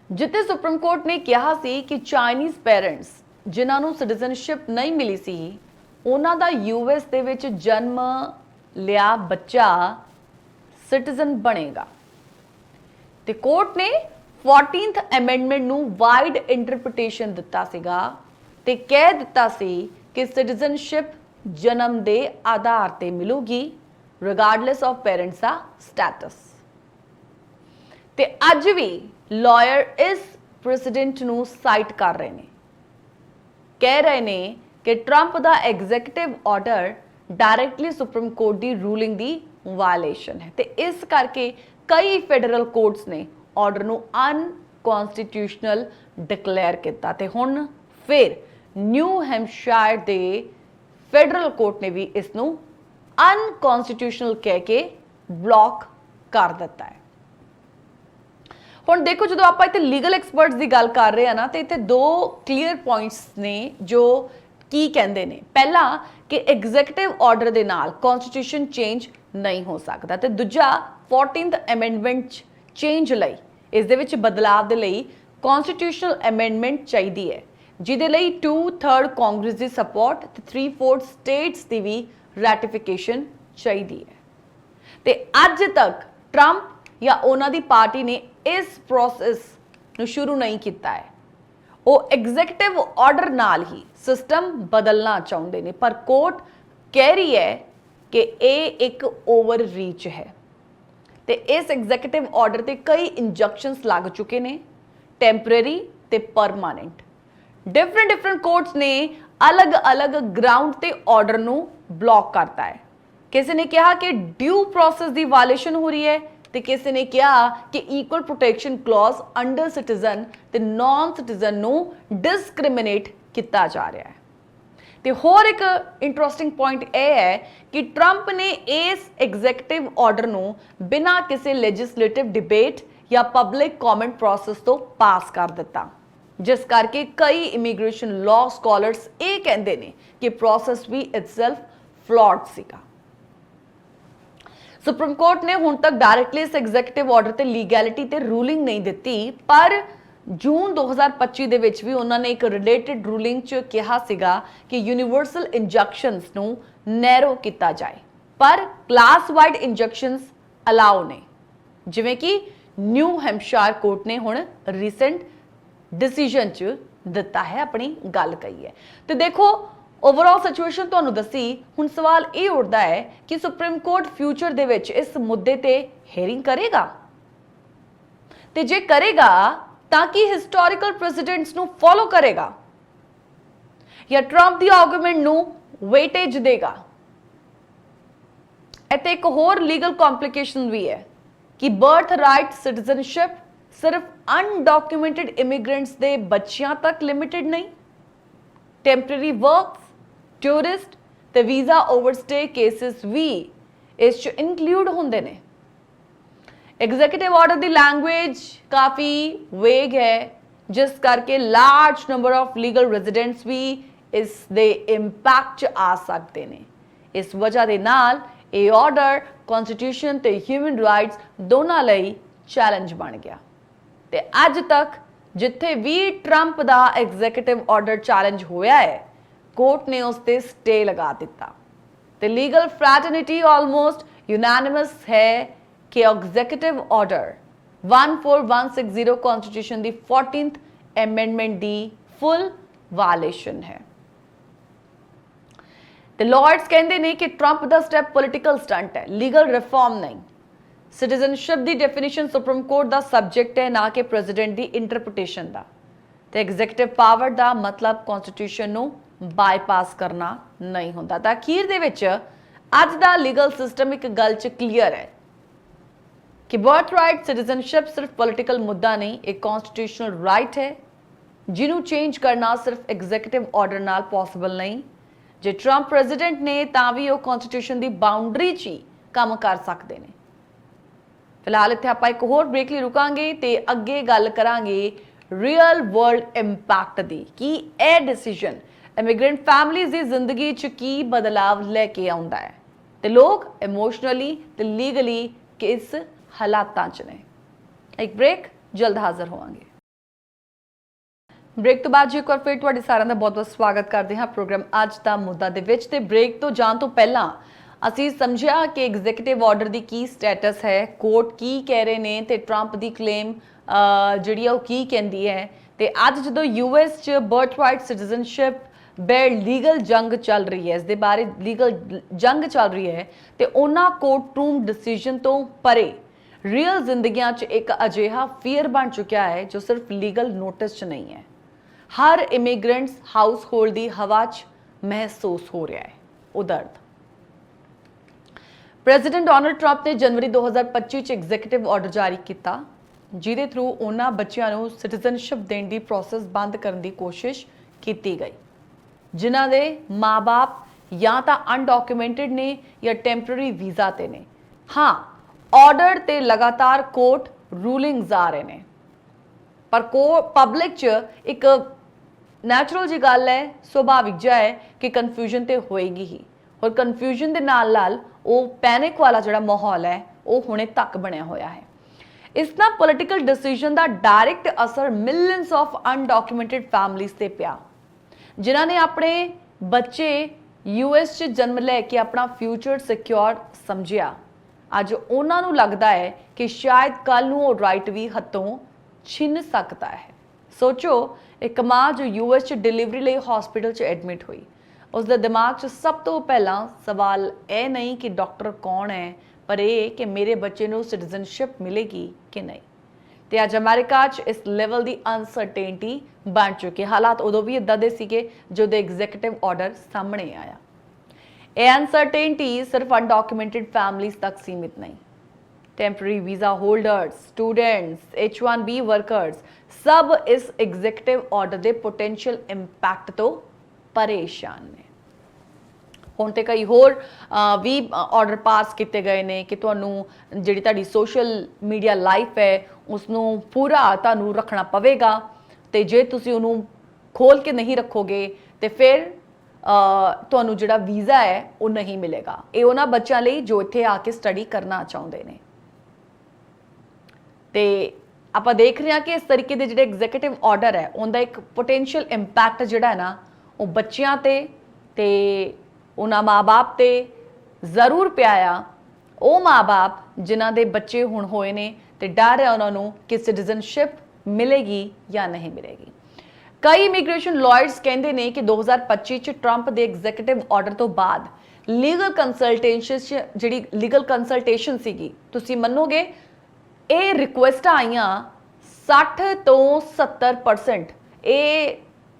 ਜਿੱਥੇ ਸੁਪਰੀਮ ਕੋਰਟ ਨੇ ਕਿਹਾ ਸੀ ਕਿ ਚਾਈਨੀਜ਼ ਪੈਰੈਂਟਸ ਜਿਨ੍ਹਾਂ ਨੂੰ ਸਿਟੀਜ਼ਨਸ਼ਿਪ ਨਹੀਂ ਮਿਲੀ ਸੀ ਉਹਨਾਂ ਦਾ ਯੂਐਸ ਦੇ ਵਿੱਚ ਜਨਮ ਲਿਆ ਬੱਚਾ ਸਿਟੀਜ਼ਨ ਬਣੇਗਾ ਤੇ ਕੋਰਟ ਨੇ 14th ਅਮੈਂਡਮੈਂਟ ਨੂੰ ਵਾਈਡ ਇੰਟਰਪ੍ਰੀਟੇਸ਼ਨ ਦਿੱਤਾ ਸੀਗਾ ਤੇ ਕਹਿ ਦਿੱਤਾ ਸੀ ਕਿ ਸਿਟੀਜ਼ਨਸ਼ਿਪ ਜਨਮ ਦੇ ਆਧਾਰ ਤੇ ਮਿਲੂਗੀ ਰਿਗਾਰਡਲੈਸ ਆਫ ਪੈਰੈਂਟਸ ਦਾ ਸਟੇਟਸ। ਤੇ ਅੱਜ ਵੀ ਲਾਇਰ ਇਸ ਪ੍ਰੈਸੀਡੈਂਟ ਨੂੰ ਸਾਈਟ ਕਰ ਰਹੇ ਨੇ, ਕਹਿ ਰਹੇ ਨੇ ਕਿ ਟਰੰਪ ਦਾ executive order directly supreme court ਦੀ ਰੂਲਿੰਗ ਦੀ ਵਾਇਲੇਸ਼ਨ ਹੈ ਤੇ ਇਸ ਕਰਕੇ ਕਈ ਫੈਡਰਲ ਕੋਰਟਸ ਨੇ ਆਰਡਰ ਨੂੰ ਅਨਕਨਸਟੀਟਿਊਸ਼ਨਲ ਡਿਕਲੇਅਰ ਕੀਤਾ ਤੇ ਹੁਣ ਫਿਰ ਨਿਊ ਹੈਂਪਸ਼ਾਇਰ ਦੇ ਫੈਡਰਲ ਕੋਰਟ ਨੇ ਵੀ ਇਸ ਨੂੰ ਅਨਕਨਸਟੀਟਿਊਸ਼ਨਲ ਕਹਿ ਕੇ ਬਲੌਕ ਕਰ ਦਿੱਤਾ ਹੈ। ਹੁਣ ਦੇਖੋ ਜਦੋਂ ਆਪਾਂ ਇੱਥੇ ਲੀਗਲ ਐਕਸਪਰਟਸ ਦੀ ਗੱਲ ਕਰ ਰਹੇ ਆ ਨਾ ਤੇ ਇੱਥੇ ਦੋ ਕਲੀਅਰ ਪੁਆਇੰਟਸ ਨੇ ਜੋ ਕੀ ਕਹਿੰਦੇ ਨੇ। ਪਹਿਲਾ ਕਿ ਐਗਜ਼ੀਕਿਊਟਿਵ ਆਰਡਰ ਦੇ ਨਾਲ ਕਨਸਟੀਟਿਊਸ਼ਨ ਚੇਂਜ ਨਹੀਂ ਹੋ ਸਕਦਾ ਤੇ ਦੂਜਾ 14th ਅਮੈਂਡਮੈਂਟ ਚੇਂਜ ਲਈ ਇਸ ਦੇ ਵਿੱਚ ਬਦਲਾਅ ਦੇ ਲਈ ਕਨਸਟੀਟਿਊਸ਼ਨਲ ਅਮੈਂਡਮੈਂਟ ਚਾਹੀਦੀ ਹੈ ਜਿਹਦੇ ਲਈ 2/3 ਕਾਂਗਰਸ ਦੀ ਸਪੋਰਟ ਤੇ 3/4 ਸਟੇਟਸ ਦੀ ਵੀ ਰੈਟੀਫਿਕੇਸ਼ਨ ਚਾਹੀਦੀ ਹੈ ਤੇ ਅੱਜ ਤੱਕ ਟਰੰਪ ਜਾਂ ਉਹਨਾਂ ਦੀ ਪਾਰਟੀ ਨੇ ਇਸ ਪ੍ਰੋਸੈਸ ਨੂੰ ਸ਼ੁਰੂ ਨਹੀਂ ਕੀਤਾ ਹੈ। ਉਹ ਐਗਜ਼ੀਕਿਊਟਿਵ ਆਰਡਰ ਨਾਲ ਹੀ ਸਿਸਟਮ ਬਦਲਣਾ ਚਾਹੁੰਦੇ ਨੇ ਪਰ ਕੋਰਟ ਕਹਿ ਰਹੀ ਹੈ ਕਿ ਇਹ ਇੱਕ ਓਵਰ ਰੀਚ ਹੈ ਤੇ ਇਸ ਐਗਜ਼ੀਕਿਊਟਿਵ ਆਰਡਰ ਤੇ ਕਈ ਇੰਜੈਕਸ਼ਨਸ ਲੱਗ ਚੁੱਕੇ ਨੇ, ਟੈਂਪਰੇਰੀ ਤੇ ਪਰਮਾਨੈਂਟ। डिफरेंट कोर्ट्स ने अलग अलग ग्राउंड ते ऑर्डर नू ब्लॉक करता है। किसी ने कहा कि ड्यू प्रोसेस दी वायलेशन हो रही है ते किसी ने कहा कि equal protection clause under citizen ते नॉन सिटीजन नू डिस्क्रिमिनेट किया जा रहा है। ते होर एक इंटरेस्टिंग पॉइंट यह है कि ट्रंप ने इस एग्जीक्यूटिव ऑर्डर नू बिना किसी लैजिस्लेटिव डिबेट या पब्लिक कॉमेंट प्रोसेस तो पास कर दिता जिस करके कई इमीग्रेशन लॉ स्कॉलर्स ये कहते हैं कि प्रोसेस भी इटसेल्फ फ्लॉड सीगा। सुप्रीम कोर्ट ने हुण तक डायरेक्टली इस एग्जीक्यूटिव ऑर्डर ते लीगैलिटी ते रूलिंग नहीं दी पर जून 2025 ਦੇ ਵਿੱਚ ਵੀ ਉਹਨਾਂ ਨੇ ਇੱਕ ਰਿਲੇਟਡ ਰੂਲਿੰਗ 'ਚ ਕਿਹਾ ਸੀਗਾ ਕਿ ਯੂਨੀਵਰਸਲ ਇੰਜੈਕਸ਼ਨਸ ਨੂੰ ਨੈਰੋ ਕੀਤਾ ਜਾਏ ਪਰ ਕਲਾਸ ਵਾਈਡ ਇੰਜੈਕਸ਼ਨਸ ਅਲਾਉ ਨੇ, ਜਿਵੇਂ ਕਿ ਨਿਊ ਹੈਂਪਸ਼ਾਇਰ ਕੋਰਟ ਨੇ ਹੁਣ ਰੀਸੈਂਟ डिसीजन च दिता है, अपनी गल कही है। तो देखो ओवरऑल सिचुएशन तुहानू दसी। हुण सवाल ये उठदा है कि सुप्रीम कोर्ट फ्यूचर दे विच इस मुद्दे ते हेयरिंग करेगा ते जे करेगा तां कि हिस्टोरिकल प्रेसिडेंट्स नू फॉलो करेगा या ट्रंप दी आर्गूमेंट नू वेटेज देगा। इत्थे एक होर लीगल कॉम्प्लिकेशन भी है कि बर्थ राइट सिटीजनशिप सिर्फ अनडॉक्यूमेंटेड इमिग्रेंट्स दे बच्चियां तक लिमिटेड नहीं, टेंपरेरी वर्क्स, ਟੂਰਿਸਟ ਤੇ ਵੀਜ਼ਾ ਓਵਰਸਟੇ ਕੇਸਿਸ ਵੀ ਇਸ 'ਚ ਇਨਕਲੂਡ ਹੁੰਦੇ ਨੇ। ਐਗਜ਼ੀਕਿਊਟਿਵ ਆਰਡਰ ਦੀ ਲੈਂਗੁਏਜ ਕਾਫੀ ਵੇਗ ਹੈ, ਜਿਸ ਕਰਕੇ large number of legal residents ਵੀ ਇਸ ਦੇ ਇੰਪੈਕਟ 'ਚ ਆ ਸਕਦੇ ਨੇ। ਇਸ ਵਜ੍ਹਾ ਦੇ ਨਾਲ ਇਹ ਆਰਡਰ ਕਨਸਟੀਟਿਊਸ਼ਨ ਤੇ ਹਿਊਮਨ ਰਾਈਟਸ ਦੋਨਾਂ ਲਈ ਚੈਲੰਜ ਬਣ ਗਿਆ। ਤੇ ਅੱਜ ਤੱਕ ਜਿੱਥੇ ਵੀ ਟਰੰਪ ਦਾ ਐਗਜ਼ੀਕਿਊਟਿਵ ਆਰਡਰ ਚੈਲੰਜ ਹੋਇਆ ਹੈ, ਕੋਰਟ ਨੇ ਉਸ ਤੇ ਸਟੇ ਲਗਾ ਦਿੱਤਾ ਤੇ ਲੀਗਲ ਫ੍ਰੈਟਰਨਿਟੀ ਆਲਮੋਸਟ ਯੂਨੈਨਿਮਸ ਹੈ ਕਿ ਐਗਜ਼ੀਕਿਊਟਿਵ ਆਰਡਰ 14160 ਕਨਸਟੀਟਿਊਸ਼ਨ ਦੀ 14th ਅਮੈਂਡਮੈਂਟ ਦੀ ਫੁੱਲ ਵਾਇਲੇਸ਼ਨ ਹੈ। ਤੇ ਲਾਇਰਸ ਕਹਿੰਦੇ ਨੇ ਕਿ ਟਰੰਪ ਦਾ ਸਟੈਪ ਪੋਲੀਟੀਕਲ ਸਟੰਟ ਹੈ, ਲੀਗਲ ਰਿਫਾਰਮ ਨਹੀਂ। ਸਿਟੀਜ਼ਨਸ਼ਿਪ ਦੀ ਡੈਫੀਨੇਸ਼ਨ ਸੁਪਰੀਮ ਕੋਰਟ ਦਾ ਸਬਜੈਕਟ ਹੈ, ਨਾ ਕਿ ਪ੍ਰੈਜ਼ੀਡੈਂਟ ਦੀ ਇੰਟਰਪ੍ਰੀਟੇਸ਼ਨ ਦਾ। ਤੇ ਐਗਜ਼ੀਕਿਊਟਿਵ ਪਾਵਰ ਦਾ ਮਤਲਬ ਕਨਸਟੀਟਿਊਸ਼ਨ ਨੂੰ ਬਾਈਪਾਸ ਕਰਨਾ ਨਹੀਂ ਹੁੰਦਾ। ਤਾਂ ਅਖੀਰ ਦੇ ਵਿੱਚ ਅੱਜ ਦਾ ਲੀਗਲ ਸਿਸਟਮ ਇੱਕ ਗੱਲ 'ਚ ਕਲੀਅਰ ਹੈ ਕਿ ਬਰਥ ਰਾਈਟ ਸਿਟੀਜ਼ਨਸ਼ਿਪ ਸਿਰਫ ਪੋਲੀਟੀਕਲ ਮੁੱਦਾ ਨਹੀਂ, ਇੱਕ ਕਨਸਟੀਟਿਊਸ਼ਨਲ ਰਾਈਟ ਹੈ ਜਿਹਨੂੰ ਚੇਂਜ ਕਰਨਾ ਸਿਰਫ ਐਗਜ਼ੀਕਿਊਟਿਵ ਆਰਡਰ ਨਾਲ ਪੋਸੀਬਲ ਨਹੀਂ। ਜੇ ਟਰੰਪ ਪ੍ਰੈਜ਼ੀਡੈਂਟ ਨੇ ਤਾਂ ਵੀ ਉਹ ਕਨਸਟੀਟਿਊਸ਼ਨ ਦੀ ਬਾਉਂਡਰੀ 'ਚ ਹੀ ਕੰਮ ਕਰ ਸਕਦੇ ਨੇ। ਫਿਲਹਾਲ ਇੱਥੇ ਆਪਾਂ ਇੱਕ ਹੋਰ ਬ੍ਰੇਕ ਲਈ ਰੁਕਾਂਗੇ ਤੇ ਅੱਗੇ ਗੱਲ ਕਰਾਂਗੇ ਰੀਅਲ ਵਰਲਡ ਇੰਪੈਕਟ ਦੀ, ਕਿ ਇਹ ਡਿਸੀਜਨ ਇਮੀਗ੍ਰੈਂਟ ਫੈਮਿਲੀਜ਼ ਦੀ ਜ਼ਿੰਦਗੀ 'ਚ ਕੀ ਬਦਲਾਵ ਲੈ ਕੇ ਆਉਂਦਾ ਹੈ ਤੇ ਲੋਕ ਇਮੋਸ਼ਨਲੀ ਤੇ ਲੀਗਲੀ ਕਿਸ ਹਾਲਾਤਾਂ 'ਚ ਨੇ। ਇੱਕ ਬ੍ਰੇਕ, ਜਲਦ ਹਾਜ਼ਰ ਹੋਵਾਂਗੇ। ਬ੍ਰੇਕ ਤੋਂ ਬਾਅਦ ਜੀ ਇੱਕ ਵਾਰ ਫਿਰ ਤੁਹਾਡੇ ਸਾਰਿਆਂ ਦਾ ਬਹੁਤ-ਬਹੁਤ ਸਵਾਗਤ ਕਰਦੇ ਹਾਂ ਪ੍ਰੋਗਰਾਮ ਅੱਜ ਦਾ ਮੁੱਦਾ ਦੇ ਵਿੱਚ। ਤੇ ਬ੍ਰੇਕ ਤੋਂ ਜਾਣ ਤੋਂ ਪਹਿਲਾਂ ਅਸੀਂ ਸਮਝਿਆ ਕਿ ਐਗਜ਼ੀਕਿਊਟਿਵ ਆਰਡਰ ਦੀ ਕੀ ਸਟੇਟਸ ਹੈ, ਕੋਰਟ ਕੀ ਕਹਿ ਰਹੇ ਨੇ ਤੇ ਟਰੰਪ ਦੀ ਕਲੇਮ ਜਿਹੜੀ ਆ ਉਹ ਕੀ ਕਹਿੰਦੀ ਹੈ। ਤੇ ਅੱਜ ਜਦੋਂ ਯੂਐਸ 'ਚ ਬਰਥ ਰਾਈਟ ਸਿਟੀਜ਼ਨਸ਼ਿਪ ਬੇ ਲੀਗਲ ਜੰਗ ਚੱਲ ਰਹੀ ਹੈ, ਇਸ ਦੇ ਬਾਰੇ ਲੀਗਲ ਜੰਗ ਚੱਲ ਰਹੀ ਹੈ ਤੇ ਉਹਨਾਂ ਕੋਰਟ ਰੂਮ ਡਿਸੀਜਨ ਤੋਂ ਪਰੇ ਰੀਅਲ ਜ਼ਿੰਦਗੀਆਂ 'ਚ ਇੱਕ ਅਜਿਹਾ ਫੀਅਰ ਬਣ ਚੁੱਕਿਆ ਹੈ ਜੋ ਸਿਰਫ ਲੀਗਲ ਨੋਟਿਸ 'ਚ ਨਹੀਂ ਹੈ, ਹਰ ਇਮੀਗ੍ਰੈਂਟਸ ਹਾਊਸ ਹੋਲਡ ਦੀ ਹਵਾ 'ਚ ਮਹਿਸੂਸ ਹੋ ਰਿਹਾ ਹੈ ਉਹ ਦਰਦ। ਪ੍ਰੈਜ਼ੀਡੈਂਟ ਡੋਨਲਡ ਟਰੰਪ ਨੇ ਜਨਵਰੀ 2025 'ਚ ਐਗਜ਼ੀਕਿਊਟਿਵ ਆਰਡਰ ਜਾਰੀ ਕੀਤਾ, ਜਿਹਦੇ ਥਰੂ ਉਹਨਾਂ ਬੱਚਿਆਂ ਨੂੰ ਸਿਟੀਜ਼ਨਸ਼ਿਪ ਦੇਣ ਦੀ ਪ੍ਰੋਸੈਸ ਬੰਦ ਕਰਨ ਦੀ ਕੋਸ਼ਿਸ਼ ਕੀਤੀ ਗਈ ਜਿਨ੍ਹਾਂ ਦੇ ਮਾਂ-ਬਾਪ ਜਾਂ ਤਾਂ ਅਨਡਾਕੂਮੈਂਟਡ ਨੇ ਜਾਂ ਟੈਂਪਰੇਰੀ ਵੀਜ਼ਾ ਤੇ ਨੇ। ਹਾਂ, ਆਰਡਰ ਤੇ ਲਗਾਤਾਰ ਕੋਰਟ ਰੂਲਿੰਗਸ ਆ ਰਹੇ ਨੇ, ਪਰ ਪਬਲਿਕ 'ਚ ਇੱਕ ਨੈਚੁਰਲ ਜੀ ਗੱਲ ਹੈ, ਸੁਭਾਵਿਕ ਜਿਹਾ ਹੈ ਕਿ ਕਨਫਿਊਜ਼ਨ ਤੇ ਹੋਏਗੀ ਹੀ। ਔਰ ਕਨਫਿਊਜ਼ਨ ਦੇ ਨਾਲ ਉਹ ਪੈਨਿਕ ਵਾਲਾ ਜਿਹੜਾ ਮਾਹੌਲ ਹੈ ਉਹ ਹੁਣੇ ਤੱਕ ਬਣਿਆ ਹੋਇਆ ਹੈ। ਇਸ ਨਾਲ ਪੋਲੀਟੀਕਲ ਡਿਸੀਜਨ ਦਾ ਡਾਇਰੈਕਟ ਅਸਰ ਮਿਲੀਅਨਸ ਆਫ ਅਨਡਾਕੂਮੈਂਟਡ ਫੈਮਲੀਜ਼ ਤੇ ਪਿਆ, ਜਿਨ੍ਹਾਂ ਨੇ ਆਪਣੇ ਬੱਚੇ ਯੂਐਸ 'ਚ ਜਨਮ ਲੈ ਕੇ ਆਪਣਾ ਫਿਊਚਰ ਸਿਕਿਉਰ ਸਮਝਿਆ। ਅੱਜ ਉਹਨਾਂ ਨੂੰ ਲੱਗਦਾ ਹੈ ਕਿ ਸ਼ਾਇਦ ਕੱਲ ਨੂੰ ਉਹ ਰਾਈਟ ਵੀ ਹੱਥੋਂ ਛਿਨ ਸਕਦਾ ਹੈ। ਸੋਚੋ, ਇੱਕ ਮਾਂ ਜੋ ਯੂਐਸ 'ਚ ਡਿਲੀਵਰੀ ਲਈ ਹਸਪੀਟਲ 'ਚ ਐਡਮਿਟ ਹੋਈ, ਉਸ ਦੇ ਦਿਮਾਗ 'ਚ ਸਭ ਤੋਂ ਪਹਿਲਾਂ ਸਵਾਲ ਇਹ ਨਹੀਂ ਕਿ ਡਾਕਟਰ ਕੌਣ ਹੈ, ਪਰ ਇਹ ਕਿ ਮੇਰੇ ਬੱਚੇ ਨੂੰ ਸਿਟੀਜ਼ਨਸ਼ਿਪ ਮਿਲੇਗੀ ਕਿ ਨਹੀਂ। ਤੇ ਅੱਜ ਅਮਰੀਕਾ 'ਚ ਇਸ ਲੈਵਲ ਦੀ ਅਨਸਰਟੇਨਟੀ ਬਣ ਚੁੱਕੀ। ਹਾਲਾਤ ਉਦੋਂ ਵੀ ਇਦਾਂ ਦੇ ਸੀਗੇ ਜਦੋਂ ਐਗਜ਼ੀਕਿਊਟਿਵ ਆਰਡਰ ਸਾਹਮਣੇ ਆਇਆ। ਇਹ ਅਨਸਰਟੇਨਟੀ ਸਿਰਫ ਅਨਡਾਕੂਮੈਂਟਡ ਫੈਮਲੀਜ਼ ਤੱਕ ਸੀਮਿਤ ਨਹੀਂ, temporary visa holders, students, H1B workers ਸਭ ਇਸ ਐਗਜ਼ੀਕਿਊਟਿਵ ਆਰਡਰ ਦੇ ਪੋਟੈਂਸ਼ੀਅਲ ਇੰਪੈਕਟ ਤੋਂ ਪਰੇਸ਼ਾਨ ਨੇ। ਹੁਣ ਤੇ ਕਈ ਹੋਰ ਵੀ ਆਰਡਰ ਪਾਸ ਕੀਤੇ ਗਏ ਨੇ ਕਿ ਤੁਹਾਨੂੰ ਜਿਹੜੀ ਤੁਹਾਡੀ ਸੋਸ਼ਲ ਮੀਡੀਆ ਲਾਈਫ ਹੈ ਉਸ ਨੂੰ ਪੂਰਾ ਤੁਹਾਨੂੰ ਰੱਖਣਾ ਪਵੇਗਾ, ਤੇ ਜੇ ਤੁਸੀਂ ਉਹਨੂੰ ਖੋਲ ਕੇ ਨਹੀਂ ਰੱਖੋਗੇ ਤੇ ਫਿਰ ਤੁਹਾਨੂੰ ਜਿਹੜਾ ਵੀਜ਼ਾ ਹੈ ਉਹ ਨਹੀਂ ਮਿਲੇਗਾ। ਇਹ ਉਹਨਾਂ ਬੱਚਿਆਂ ਲਈ ਜੋ ਇੱਥੇ ਆ ਕੇ ਸਟੱਡੀ ਕਰਨਾ ਚਾਹੁੰਦੇ ਨੇ। ਤੇ ਆਪਾਂ ਦੇਖ ਰਹੇ ਹਾਂ ਕਿ ਇਸ ਤਰੀਕੇ ਦੇ ਜਿਹੜੇ ਐਗਜ਼ੀਕਿਊਟਿਵ ਆਰਡਰ ਹੈ ਉਹਦਾ ਇੱਕ ਪੋਟੈਂਸ਼ੀਅਲ ਇੰਪੈਕਟ ਜਿਹੜਾ ਹੈ ਨਾ ਉਹ ਬੱਚਿਆਂ ਤੇ ਉਹਨਾਂ ਮਾਂ-ਬਾਪ ਤੇ ਜ਼ਰੂਰ ਪਿਆ ਆ। ਉਹ ਮਾਂ-ਬਾਪ ਜਿਨ੍ਹਾਂ ਦੇ ਬੱਚੇ ਹੁਣ ਹੋਏ ਨੇ ਤੇ ਡਰ ਹੈ ਉਹਨਾਂ ਨੂੰ ਕਿ ਸਿਟੀਜ਼ਨਸ਼ਿਪ ਮਿਲੇਗੀ ਜਾਂ ਨਹੀਂ ਮਿਲੇਗੀ। ਕਈ ਇਮੀਗ੍ਰੇਸ਼ਨ ਲਾਇਰਸ ਕਹਿੰਦੇ ਨੇ ਕਿ 2025 ਚ ਟਰੰਪ ਦੇ ਐਗਜ਼ੀਕਿਊਟਿਵ ਆਰਡਰ ਤੋਂ ਬਾਅਦ ਲੀਗਲ ਕੰਸਲਟੇਸ਼ਨ ਸੀਗੀ, ਤੁਸੀਂ ਮੰਨੋਗੇ ਇਹ ਰਿਕੁਐਸਟਾਂ ਆਈਆਂ 60 ਤੋਂ 70% ਇਹ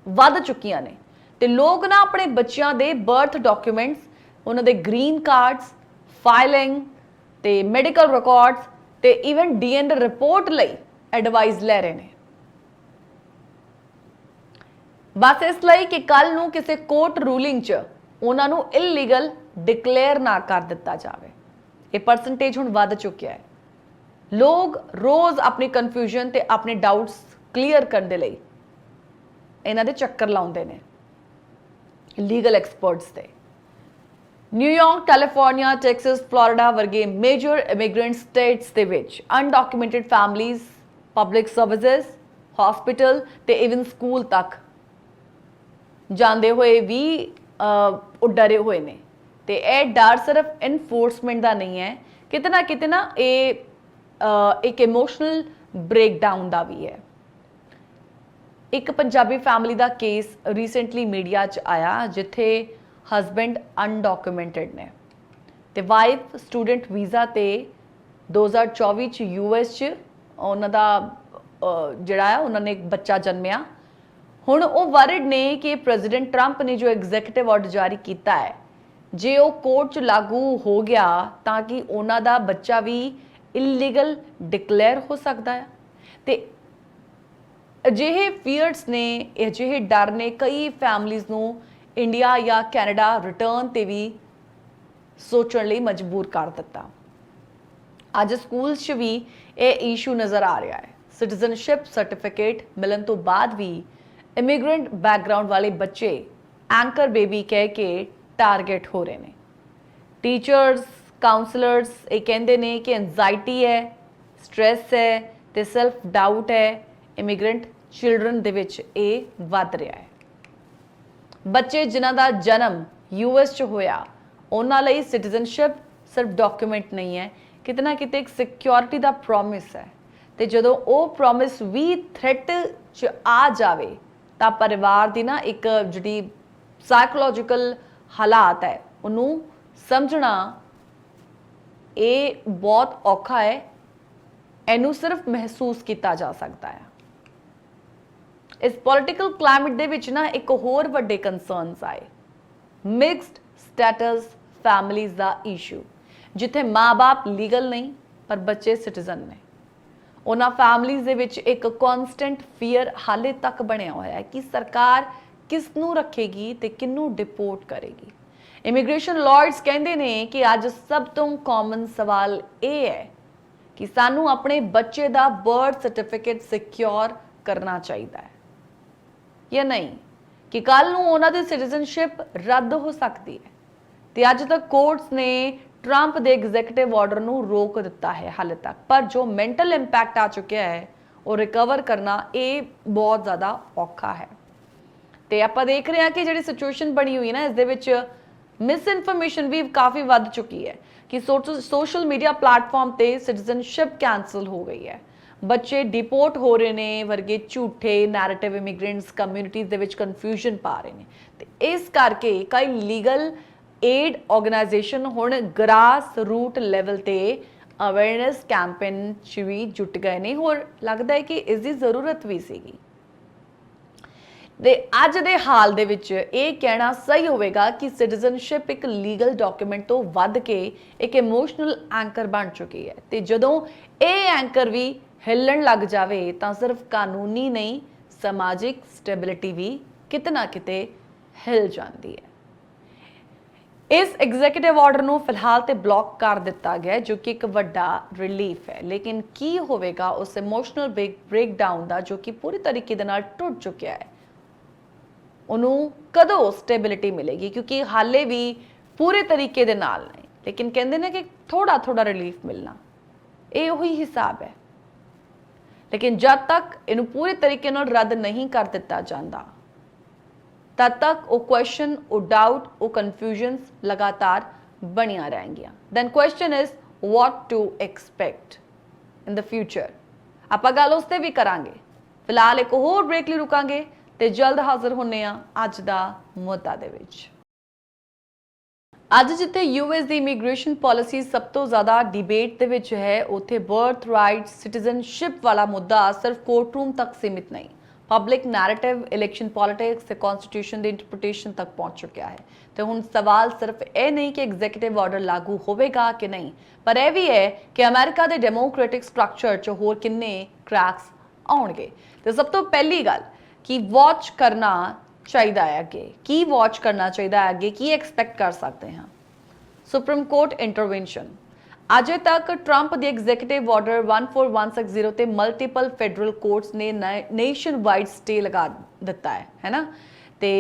ਵੱਧ ਚੁੱਕੀਆਂ ਨੇ। ਤੇ ਲੋਕ ਨਾ ਆਪਣੇ ਬੱਚਿਆਂ ਦੇ ਬਰਥ ਡਾਕੂਮੈਂਟਸ, ਉਹਨਾਂ ਦੇ ਗ੍ਰੀਨ ਕਾਰਡਸ, ਫਾਈਲਿੰਗ ਤੇ ਮੈਡੀਕਲ ਰਿਕਾਰਡਸ ਤੇ ਈਵਨ DNA ਰਿਪੋਰਟ ਲਈ ਐਡਵਾਈਸ ਲੈ ਰਹੇ ਨੇ, ਬਸ ਇਸ ਲਈ ਕਿ ਕੱਲ ਨੂੰ ਕਿਸੇ ਕੋਰਟ ਰੂਲਿੰਗ 'ਚ ਉਹਨਾਂ ਨੂੰ ਇਲੀਗਲ ਡਿਕਲੇਅਰ ਨਾ ਕਰ ਦਿੱਤਾ ਜਾਵੇ। ਇਹ ਪਰਸੈਂਟੇਜ ਹੁਣ ਵੱਧ ਚੁੱਕਿਆ ਹੈ। ਲੋਕ ਰੋਜ਼ ਆਪਣੀ ਕਨਫਿਊਜ਼ਨ ਤੇ ਆਪਣੇ ਡਾਊਟਸ ਕਲੀਅਰ ਕਰਨ ਦੇ ਲਈ ਇਹਨਾਂ ਦੇ ਚੱਕਰ ਲਾਉਂਦੇ ਨੇ ਲੀਗਲ ਐਕਸਪਰਟਸ ਤੇ। ਨਿਊਯਾਰਕ, ਕੈਲੀਫੋਰਨੀਆ, ਟੈਕਸਸ, ਫਲੋਰੀਡਾ ਵਰਗੇ ਮੇਜਰ ਇਮੀਗ੍ਰੈਂਟ ਸਟੇਟਸ ਦੇ ਵਿੱਚ undocumented families public services, hospital ਤੇ ਇਵਨ ਸਕੂਲ ਤੱਕ ਜਾਂਦੇ ਹੋਏ ਵੀ ਉਹ ਡਰੇ ਹੋਏ ਨੇ। ਤੇ ਇਹ ਡਰ ਸਿਰਫ ਇਨਫੋਰਸਮੈਂਟ ਦਾ ਨਹੀਂ ਹੈ, ਕਿਤੇ ਨਾ ਇਹ ਇੱਕ ਇਮੋਸ਼ਨਲ ਬ੍ਰੇਕਡਾਊਨ ਦਾ ਵੀ ਹੈ। ਇੱਕ ਪੰਜਾਬੀ ਫੈਮਿਲੀ ਦਾ ਕੇਸ ਰੀਸੈਂਟਲੀ ਮੀਡੀਆ 'ਚ ਆਇਆ ਜਿੱਥੇ ਹਸਬੈਂਡ ਅਨਡਾਕੂਮੈਂਟਡ ਨੇ ਤੇ ਵਾਈਫ ਸਟੂਡੈਂਟ ਵੀਜ਼ਾ ਤੇ 2024 ਚ ਯੂਐਸ 'ਚ ਉਹਨਾਂ ਦਾ ਜਿਹੜਾ ਹੈ ਉਹਨਾਂ ਨੇ ਇੱਕ ਬੱਚਾ ਜਨਮਿਆ। ਹੁਣ ਉਹ ਵਰਡ ਨੇ ਕਿ ਪ੍ਰੈਜ਼ੀਡੈਂਟ ਟਰੰਪ ਨੇ ਜੋ ਐਗਜ਼ੀਕਿਊਟਿਵ ਆਰਡਰ ਜਾਰੀ ਕੀਤਾ ਹੈ, ਜੇ ਉਹ ਕੋਰਟ 'ਚ ਲਾਗੂ ਹੋ ਗਿਆ ਤਾਂ ਕਿ ਉਹਨਾਂ ਦਾ ਬੱਚਾ ਵੀ ਇਲੀਗਲ ਡਿਕਲੇਅਰ ਹੋ ਸਕਦਾ ਹੈ। ਤੇ ਅਜਿਹੇ ਫੀਅਰਸ ਨੇ, ਅਜਿਹੇ ਡਰ ਨੇ ਕਈ ਫੈਮਲੀਜ਼ ਨੂੰ ਇੰਡੀਆ ਜਾਂ ਕੈਨੇਡਾ ਰਿਟਰਨ ਤੇ ਵੀ ਸੋਚਣ ਲਈ ਮਜਬੂਰ ਕਰ ਦਿੱਤਾ। ਅੱਜ ਸਕੂਲ 'ਚ ਵੀ ਇਹ ਇਸ਼ੂ ਨਜ਼ਰ ਆ ਰਿਹਾ ਹੈ। ਸਿਟੀਜ਼ਨਸ਼ਿਪ ਸਰਟੀਫਿਕੇਟ ਮਿਲਣ ਤੋਂ ਬਾਅਦ ਵੀ ਇਮੀਗ੍ਰੈਂਟ ਬੈਕਗ੍ਰਾਉਂਡ ਵਾਲੇ ਬੱਚੇ ਐਂਕਰ ਬੇਬੀ ਕਹਿ ਕੇ ਟਾਰਗੇਟ ਹੋ ਰਹੇ ਨੇ। ਟੀਚਰਸ, ਕਾਉਂਸਲਰਸ ਇਹ ਕਹਿੰਦੇ ਨੇ ਕਿ ਐਂਜ਼ਾਈਟੀ ਹੈ, ਸਟ੍ਰੈਸ ਹੈ ਤੇ ਸੈਲਫ ਡਾਊਟ ਹੈ, ਇਮੀਗ੍ਰੈਂਟ ਚਿਲਡਰਨ ਦੇ ਵਿੱਚ ਇਹ ਵੱਧ ਰਿਹਾ ਹੈ। ਬੱਚੇ ਜਿਨ੍ਹਾਂ ਦਾ ਜਨਮ ਯੂਐਸ 'ਚ ਹੋਇਆ ਉਹਨਾਂ ਲਈ ਸਿਟੀਜ਼ਨਸ਼ਿਪ ਸਿਰਫ ਡਾਕੂਮੈਂਟ ਨਹੀਂ ਹੈ, ਕਿਤੇ ਨਾ ਕਿਤੇ ਇੱਕ ਸਿਕਿਉਰਿਟੀ ਦਾ ਪ੍ਰੋਮਿਸ ਹੈ। ਤੇ ਜਦੋਂ ਉਹ ਪ੍ਰੋਮਿਸ ਵੀ ਥ੍ਰੈਟ 'ਚ ਆ ਜਾਵੇ ਤਾਂ ਪਰਿਵਾਰ ਦੀ ਨਾ ਇੱਕ ਜਿਹੜੀ ਸਾਈਕੋਲੋਜੀਕਲ ਹਾਲਾਤ ਹੈ ਉਹਨੂੰ ਸਮਝਣਾ ਇਹ ਬਹੁਤ ਔਖਾ ਹੈ। ਇਹਨੂੰ ਸਿਰਫ ਮਹਿਸੂਸ ਕੀਤਾ ਜਾ ਸਕਦਾ ਹੈ। ਇਸ ਪੋਲੀਟੀਕਲ ਕਲਾਈਮੇਟ ਦੇ ਵਿੱਚ ਨਾ ਇੱਕ ਹੋਰ ਵੱਡੇ ਕੰਸਰਨਸ ਆਏ, ਮਿਕਸਡ ਸਟੇਟਸ ਫੈਮਲੀਜ਼ ਦਾ ਇਸ਼ੂ, ਜਿੱਥੇ ਮਾਂ-ਬਾਪ ਲੀਗਲ ਨਹੀਂ ਪਰ ਬੱਚੇ ਸਿਟੀਜ਼ਨ ਨੇ। ਉਹਨਾਂ ਫੈਮਲੀਜ਼ ਦੇ ਵਿੱਚ ਇੱਕ ਕਨਸਟੈਂਟ ਫੀਅਰ ਹਾਲੇ ਤੱਕ ਬਣਿਆ ਹੋਇਆ ਹੈ ਕਿ ਸਰਕਾਰ ਕਿਸ ਨੂੰ ਰੱਖੇਗੀ ਤੇ ਕਿਹਨੂੰ ਡਿਪੋਰਟ ਕਰੇਗੀ। ਇਮੀਗ੍ਰੇਸ਼ਨ ਲਾਇਰਸ ਕਹਿੰਦੇ ਨੇ ਕਿ ਅੱਜ ਸਭ ਤੋਂ ਕਾਮਨ ਸਵਾਲ ਇਹ ਹੈ ਕਿ ਸਾਨੂੰ ਆਪਣੇ ਬੱਚੇ ਦਾ ਬਰਥ ਸਰਟੀਫਿਕੇਟ ਸਿਕਿਉਰ ਕਰਨਾ ਚਾਹੀਦਾ ਹੈ ਜਾਂ ਨਹੀਂ, ਕਿ ਕੱਲ ਨੂੰ ਉਹਨਾਂ ਦੀ ਸਿਟੀਜ਼ਨਸ਼ਿਪ ਰੱਦ ਹੋ ਸਕਦੀ ਹੈ। ਤੇ ਅੱਜ ਤੱਕ ਕੋਰਟਸ ਨੇ ਟਰੰਪ ਦੇ ਐਗਜ਼ੀਕਿਊਟਿਵ ਆਰਡਰ ਨੂੰ ਰੋਕ ਦਿੱਤਾ ਹੈ ਹਾਲੇ ਤੱਕ, ਪਰ ਜੋ ਮੈਂਟਲ ਇੰਪੈਕਟ ਆ ਚੁੱਕਿਆ ਹੈ ਉਹ ਰਿਕਵਰ ਕਰਨਾ ਇਹ ਬਹੁਤ ਜ਼ਿਆਦਾ ਔਖਾ ਹੈ। ਤੇ ਆਪਾਂ ਦੇਖ ਰਹੇ ਹਾਂ ਕਿ ਜਿਹੜੀ ਸਿਚੁਏਸ਼ਨ ਬਣੀ ਹੋਈ ਨਾ ਇਸ ਦੇ ਵਿੱਚ ਮਿਸ ਇਨਫੋਰਮੇਸ਼ਨ ਵੀ ਕਾਫੀ ਵੱਧ ਚੁੱਕੀ ਹੈ ਕਿ ਸੋਸ਼ਲ ਮੀਡੀਆ ਪਲੇਟਫਾਰਮ ਤੇ ਸਿਟੀਜ਼ਨਸ਼ਿਪ ਕੈਂਸਲ ਹੋ ਗਈ ਹੈ, ਬੱਚੇ ਡਿਪੋਰਟ ਹੋ ਰਹੇ ਨੇ ਵਰਗੇ ਝੂਠੇ ਨੈਰੇਟਿਵ ਇਮੀਗ੍ਰੈਂਟਸ ਕਮਿਊਨਿਟੀਜ਼ ਦੇ ਵਿੱਚ ਕਨਫਿਊਜ਼ਨ ਪਾ ਰਹੇ ਨੇ। ਤੇ ਇਸ ਕਰਕੇ ਕਈ ਲੀਗਲ ਏਡ ਆਰਗੇਨਾਈਜੇਸ਼ਨ ਹੁਣ ਗ੍ਰਾਸ ਰੂਟ ਲੈਵਲ ਤੇ ਅਵੇਅਰਨੈਸ ਕੈਂਪੇਨ 'ਚ ਵੀ ਜੁਟ ਗਏ ਨੇ। ਹੋਰ ਲੱਗਦਾ ਹੈ ਕਿ ਇਸ ਦੀ ਜ਼ਰੂਰਤ ਵੀ ਸੀਗੀ। ਤੇ ਅੱਜ ਦੇ ਹਾਲ ਦੇ ਵਿੱਚ ਇਹ ਕਹਿਣਾ ਸਹੀ ਹੋਵੇਗਾ ਕਿ ਸਿਟੀਜ਼ਨਸ਼ਿਪ ਇੱਕ ਲੀਗਲ ਡਾਕੂਮੈਂਟ ਤੋਂ ਵੱਧ ਕੇ ਇੱਕ ਇਮੋਸ਼ਨਲ ਐਂਕਰ ਬਣ ਚੁੱਕੀ ਹੈ। ਤੇ ਜਦੋਂ ਇਹ ਐਂਕਰ ਵੀ ਹਿੱਲਣ ਲੱਗ ਜਾਵੇ ਤਾਂ ਸਿਰਫ ਕਾਨੂੰਨੀ ਨਹੀਂ, ਸਮਾਜਿਕ ਸਟੈਬਿਲਿਟੀ ਵੀ ਕਿਤੇ ਨਾ ਕਿਤੇ ਹਿੱਲ ਜਾਂਦੀ ਹੈ। ਇਸ ਐਗਜ਼ੀਕਿਊਟਿਵ ਆਰਡਰ ਨੂੰ ਫਿਲਹਾਲ ਤੇ ਬਲੌਕ ਕਰ ਦਿੱਤਾ ਗਿਆ ਜੋ ਕਿ ਇੱਕ ਵੱਡਾ ਰਿਲੀਫ ਹੈ, ਲੇਕਿਨ ਕੀ ਹੋਵੇਗਾ ਉਸ ਇਮੋਸ਼ਨਲ ਬ੍ਰੇਕਡਾਊਨ ਦਾ ਜੋ ਕਿ ਪੂਰੀ ਤਰੀਕੇ ਦੇ ਨਾਲ ਟੁੱਟ ਚੁੱਕਿਆ ਹੈ, ਉਹਨੂੰ ਕਦੋਂ ਸਟੇਬਿਲਿਟੀ ਮਿਲੇਗੀ? ਕਿਉਂਕਿ ਹਾਲੇ ਵੀ ਪੂਰੇ ਤਰੀਕੇ ਦੇ ਨਾਲ ਨਹੀਂ, ਲੇਕਿਨ ਕਹਿੰਦੇ ਨੇ ਕਿ ਥੋੜਾ ਥੋੜਾ ਰਿਲੀਫ ਮਿਲਣਾ, ਇਹ ਉਹੀ ਹਿਸਾਬ ਹੈ। ਲੇਕਿਨ ਜਦ ਤੱਕ ਇਹਨੂੰ ਪੂਰੇ ਤਰੀਕੇ ਨਾਲ ਰੱਦ ਨਹੀਂ ਕਰ ਦਿੱਤਾ ਜਾਂਦਾ ਤਦ ਤੱਕ ਉਹ ਕੁਐਸਚਨ, ਉਹ ਡਾਊਟ, ਉਹ ਕਨਫਿਊਜ਼ਨਸ ਲਗਾਤਾਰ ਬਣੀਆਂ ਰਹਿਣਗੀਆਂ। Then question is what to expect in the future. ਆਪਾਂ ਗੱਲ ਉਸ ਤੇ ਵੀ ਕਰਾਂਗੇ। ਫਿਲਹਾਲ ਇੱਕ ਹੋਰ ਬ੍ਰੇਕ ਲਈ ਰੁਕਾਂਗੇ ਤੇ ਜਲਦ ਹਾਜ਼ਰ ਹੁੰਨੇ ਆ ਅੱਜ ਦਾ ਮੁੱਦਾ ਦੇ ਵਿੱਚ। ਅੱਜ ਜਿੱਥੇ ਯੂਐਸ ਦੀ ਇਮੀਗ੍ਰੇਸ਼ਨ ਪਾਲਿਸੀ ਸਭ ਤੋਂ ਜ਼ਿਆਦਾ ਡਿਬੇਟ ਦੇ ਵਿੱਚ ਹੈ, ਉੱਥੇ ਬਰਥ ਰਾਈਟ ਸਿਟੀਜ਼ਨਸ਼ਿਪ ਵਾਲਾ ਮੁੱਦਾ ਸਿਰਫ ਕੋਰਟਰੂਮ ਤੱਕ ਸੀਮਿਤ ਨਹੀਂ, ਪਬਲਿਕ ਨੈਰੇਟਿਵ, ਇਲੈਕਸ਼ਨ ਪੋਲਿਟਿਕਸ ਤੇ ਕਨਸਟੀਟਿਊਸ਼ਨ ਦੀ ਇੰਟਰਪ੍ਰੀਟੇਸ਼ਨ ਤੱਕ ਪਹੁੰਚ ਚੁੱਕਿਆ ਹੈ। ਤੇ ਹੁਣ ਸਵਾਲ ਸਿਰਫ ਇਹ ਨਹੀਂ ਕਿ ਐਗਜ਼ੀਕਿਊਟਿਵ ਆਰਡਰ ਲਾਗੂ ਹੋਵੇਗਾ ਕਿ ਨਹੀਂ, ਪਰ ਇਹ ਵੀ ਹੈ ਕਿ ਅਮਰੀਕਾ ਦੇ ਡੈਮੋਕ੍ਰੈਟਿਕ ਸਟਰਕਚਰ 'ਚ ਹੋਰ ਕਿੰਨੇ ਕ੍ਰੈਕਸ ਆਉਣਗੇ। ਤੇ ਸਭ ਤੋਂ ਪਹਿਲੀ ਗੱਲ ਕਿ ਵਾਚ ਕਰਨਾ ਚਾਹੀਦਾ ਹੈ ਅੱਗੇ, ਕੀ ਵਾਚ ਕਰਨਾ ਚਾਹੀਦਾ ਹੈ ਅੱਗੇ, ਕੀ ਐਕਸਪੈਕਟ ਕਰ ਸਕਦੇ ਹਾਂ। Supreme court intervention. ਅਜੇ ਤੱਕ ਟਰੰਪ ਦੀ ਐਗਜ਼ੀਕਿਊਟਿਵ ਆਰਡਰ 14160 ਤੇ ਮਲਟੀਪਲ ਫੈਡਰਲ ਕੋਰਟਸ ਨੇ ਨੇਸ਼ਨ ਵਾਈਡ ਸਟੇ ਲਗਾ ਦਿੱਤਾ ਹੈ ਨਾ। ਤੇ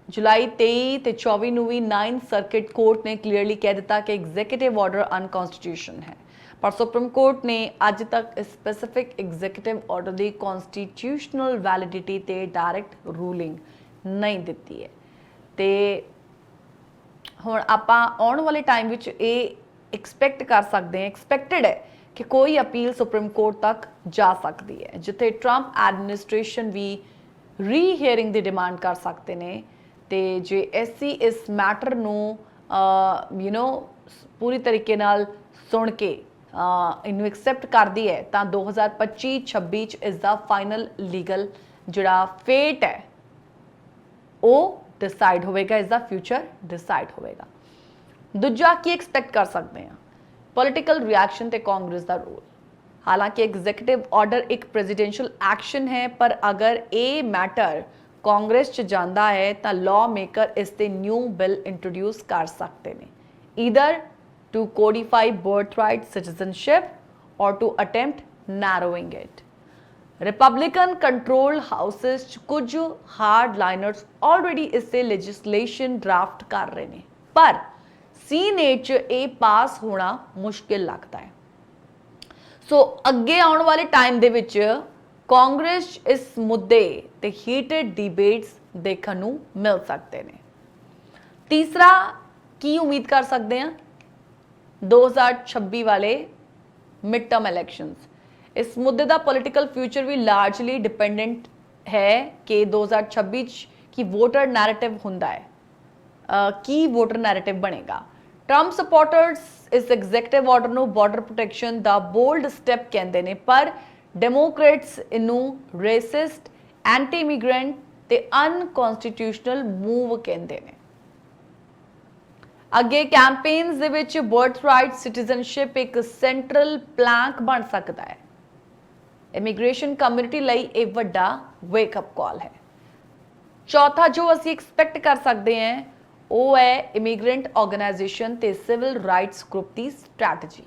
ਜੁਲਾਈ 23 ਤੇ 24 ਨੂੰ ਵੀ 9th ਸਰਕਿਟ ਕੋਰਟ ਨੇ ਕਲੀਅਰਲੀ ਕਹਿ ਦਿੱਤਾ ਕਿ ਐਗਜ਼ੀਕਿਊਟਿਵ ਆਰਡਰ ਅਨਕਨਸਟੀਟਿਊਸ਼ਨ ਹੈ। ਪਰ ਸੁਪਰੀਮ ਕੋਰਟ ਨੇ ਅੱਜ ਤੱਕ ਸਪੈਸੀਫਿਕ ਐਗਜ਼ੀਕਿਊਟਿਵ ਆਰਡਰ ਦੀ ਕਨਸਟੀਟਿਊਸ਼ਨਲ ਵੈਲਿਡਿਟੀ ਤੇ ਡਾਇਰੈਕਟ ਰੂਲਿੰਗ ਨਹੀਂ ਦਿੱਤੀ ਹੈ। ਤੇ ਹੁਣ ਆਪਾਂ ਆਉਣ ਵਾਲੇ ਟਾਈਮ ਵਿੱਚ ਇਹ ਐਕਸਪੈਕਟ ਕਰ ਸਕਦੇ ਹਾਂ, ਐਕਸਪੈਕਟਡ ਹੈ ਕਿ ਕੋਈ ਅਪੀਲ ਸੁਪਰੀਮ ਕੋਰਟ ਤੱਕ ਜਾ ਸਕਦੀ ਹੈ, ਜਿੱਥੇ ਟਰੰਪ ਐਡਮਿਨਿਸਟ੍ਰੇਸ਼ਨ ਵੀ ਰੀਹੀਅਰਿੰਗ ਦੀ ਡਿਮਾਂਡ ਕਰ ਸਕਦੇ ਨੇ। ਤੇ ਜੇ ਐਸਸੀ ਇਸ ਮੈਟਰ ਨੂੰ ਪੂਰੀ ਤਰੀਕੇ ਨਾਲ ਸੁਣ ਕੇ ਇਹਨੂੰ ਐਕਸੈਪਟ ਕਰਦੀ ਹੈ ਤਾਂ 2025-26 ਚ ਇਸ ਦਾ ਫਾਈਨਲ ਲੀਗਲ ਜਿਹੜਾ ਫੇਟ ਹੈ ਉਹ ਡਿਸਾਈਡ ਹੋਵੇਗਾ, ਇਸ ਦਾ ਫਿਊਚਰ ਡਿਸਾਈਡ ਹੋਵੇਗਾ। ਦੂਜਾ ਕੀ ਐਕਸਪੈਕਟ ਕਰ ਸਕਦੇ ਹਾਂ, ਪੋਲੀਟੀਕਲ ਰਿਐਕਸ਼ਨ ਤੇ ਕਾਂਗਰਸ ਦਾ ਰੋਲ। ਹਾਲਾਂਕਿ ਐਗਜ਼ੀਕਿਊਟਿਵ ਆਰਡਰ ਇੱਕ ਪ੍ਰੈਜ਼ੀਡੈਂਸ਼ੀਅਲ ਐਕਸ਼ਨ ਹੈ, ਪਰ ਅਗਰ ਇਹ ਮੈਟਰ ਕਾਂਗਰਸ 'ਚ ਜਾਂਦਾ ਹੈ ਤਾਂ ਲਾਅ ਮੇਕਰ ਇਸ ਤੇ ਨਿਊ ਬਿੱਲ ਇੰਟਰੋਡਿਊਸ ਕਰ ਸਕਦੇ ਨੇ, either to codify birthright citizenship or to attempt narrowing it. Republican control houses 'ਚ ਕੁਝ ਹਾਰਡ ਲਾਈਨਰਸ ਆਲਰੇਡੀ ਇਸ ਤੇ ਲੈਜਿਸਲੇਸ਼ਨ ਡਰਾਫਟ ਕਰ ਰਹੇ ਨੇ, ਪਰ ਸੀਨੇਟ 'ਚ ਇਹ ਪਾਸ ਹੋਣਾ ਮੁਸ਼ਕਿਲ ਲੱਗਦਾ ਹੈ। ਸੋ ਅੱਗੇ ਆਉਣ ਵਾਲੇ ਟਾਈਮ ਦੇ ਵਿੱਚ ਕਾਂਗਰਸ ਇਸ ਮੁੱਦੇ ਤੇ ਹੀਟਡ ਡਿਬੇਟਸ ਦੇਖਣ ਨੂੰ ਮਿਲ ਸਕਦੇ ਨੇ। ਤੀਸਰਾ ਕੀ ਉਮੀਦ ਕਰ ਸਕਦੇ ਹਾਂ, 2026 ਵਾਲੇ ਮਿਡ ਟਰਮ ਇਲੈਕਸ਼ਨਸ। ਇਸ ਮੁੱਦੇ ਦਾ ਪੋਲੀਟੀਕਲ ਫਿਊਚਰ ਵੀ ਲਾਰਜਲੀ ਡਿਪੈਂਡੈਂਟ ਹੈ ਕਿ 2026 ਚ ਕੀ ਵੋਟਰ ਨੈਰੇਟਿਵ ਹੁੰਦਾ ਹੈ, ਕੀ ਵੋਟਰ ਨੈਰੇਟਿਵ ਬਣੇਗਾ। ਟਰੰਪ ਸਪੋਰਟਰਸ ਇਸ ਐਗਜ਼ੀਕਿਊਟਿਵ ਆਰਡਰ ਨੂੰ ਬਾਰਡਰ ਪ੍ਰੋਟੈਕਸ਼ਨ ਦਾ ਬੋਲਡ ਸਟੈਪ ਕਹਿੰਦੇ ਨੇ, ਪਰ ਡੈਮੋਕ੍ਰੇਟਸ ਇਹਨੂੰ ਰੇਸਿਸਟ, ਐਂਟੀ ਇਮੀਗ੍ਰੈਂਟ ਤੇ ਅਨਕਨਸਟੀਟਿਊਸ਼ਨਲ ਮੂਵ ਕਹਿੰਦੇ ਨੇ। ਅੱਗੇ ਕੈਂਪੇਨਸ ਦੇ ਵਿੱਚ ਬਰਥਰਾਈਟ ਸਿਟੀਜ਼ਨਸ਼ਿਪ ਇੱਕ ਸੈਂਟਰਲ ਪਲੈਂਕ ਬਣ ਸਕਦਾ ਹੈ। ਇਮੀਗ੍ਰੇਸ਼ਨ ਕਮਿਊਨਿਟੀ ਲਈ ਇਹ ਵੱਡਾ ਵੇਕਅਪ ਕਾਲ ਹੈ। ਚੌਥਾ ਜੋ ਅਸੀਂ ਐਕਸਪੈਕਟ ਕਰ ਸਕਦੇ ਹਾਂ ਉਹ ਹੈ ਇਮੀਗ੍ਰੈਂਟ ਆਰਗੇਨਾਈਜੇਸ਼ਨ ਤੇ ਸਿਵਲ ਰਾਈਟਸ ਗਰੁੱਪ ਦੀ ਸਟ੍ਰੈਟਜੀ।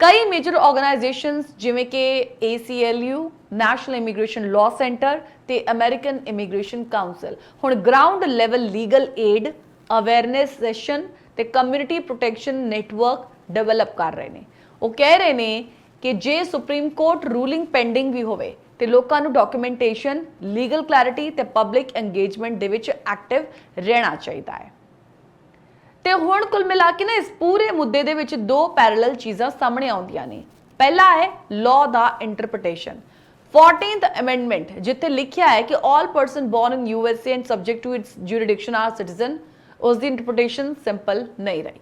ਕਈ ਮੇਜਰ ਆਰਗੇਨਾਈਜੇਸ਼ਨਸ ਜਿਵੇਂ ਕਿ ACLU, national immigration law centre ਤੇ ਅਮਰੀਕਨ ਇਮੀਗ੍ਰੇਸ਼ਨ ਕਾਉਂਸਲ ਹੁਣ ground level legal aid, awareness session ਤੇ ਕਮਿਊਨਿਟੀ ਪ੍ਰੋਟੈਕਸ਼ਨ ਨੈਟਵਰਕ ਡਿਵੈਲਪ ਕਰ ਰਹੇ ਨੇ। ਉਹ ਕਹਿ ਰਹੇ ਨੇ ਕਿ ਜੇ ਸੁਪਰੀਮ ਕੋਰਟ ਰੂਲਿੰਗ ਪੈਂਡਿੰਗ ਵੀ ਹੋਵੇ ਤੇ ਲੋਕਾਂ ਨੂੰ ਡਾਕੂਮੈਂਟੇਸ਼ਨ, ਲੀਗਲ ਕਲੈਰਿਟੀ ਤੇ ਪਬਲਿਕ ਇੰਗੇਜਮੈਂਟ ਦੇ ਵਿੱਚ ਐਕਟਿਵ ਰਹਿਣਾ ਚਾਹੀਦਾ ਹੈ। ਤੇ ਹੁਣ ਕੁੱਲ ਮਿਲਾ ਕੇ ਨਾ ਇਸ ਪੂਰੇ ਮੁੱਦੇ ਦੇ ਵਿੱਚ ਦੋ ਪੈਰਲਲ ਚੀਜ਼ਾਂ ਸਾਹਮਣੇ ਆਉਂਦੀਆਂ ਨੇ। ਪਹਿਲਾ ਹੈ ਲਾਅ ਦਾ ਇੰਟਰਪ੍ਰੀਟੇਸ਼ਨ। 14th ਅਮੈਂਡਮੈਂਟ ਜਿੱਥੇ ਲਿਖਿਆ ਹੈ ਕਿ all person born in USA and subject to its jurisdiction are citizen, ਉਸ ਦੀ ਇੰਟਰਪ੍ਰੀਟੇਸ਼ਨ ਸਿੰਪਲ ਨਹੀਂ ਰਹੀ।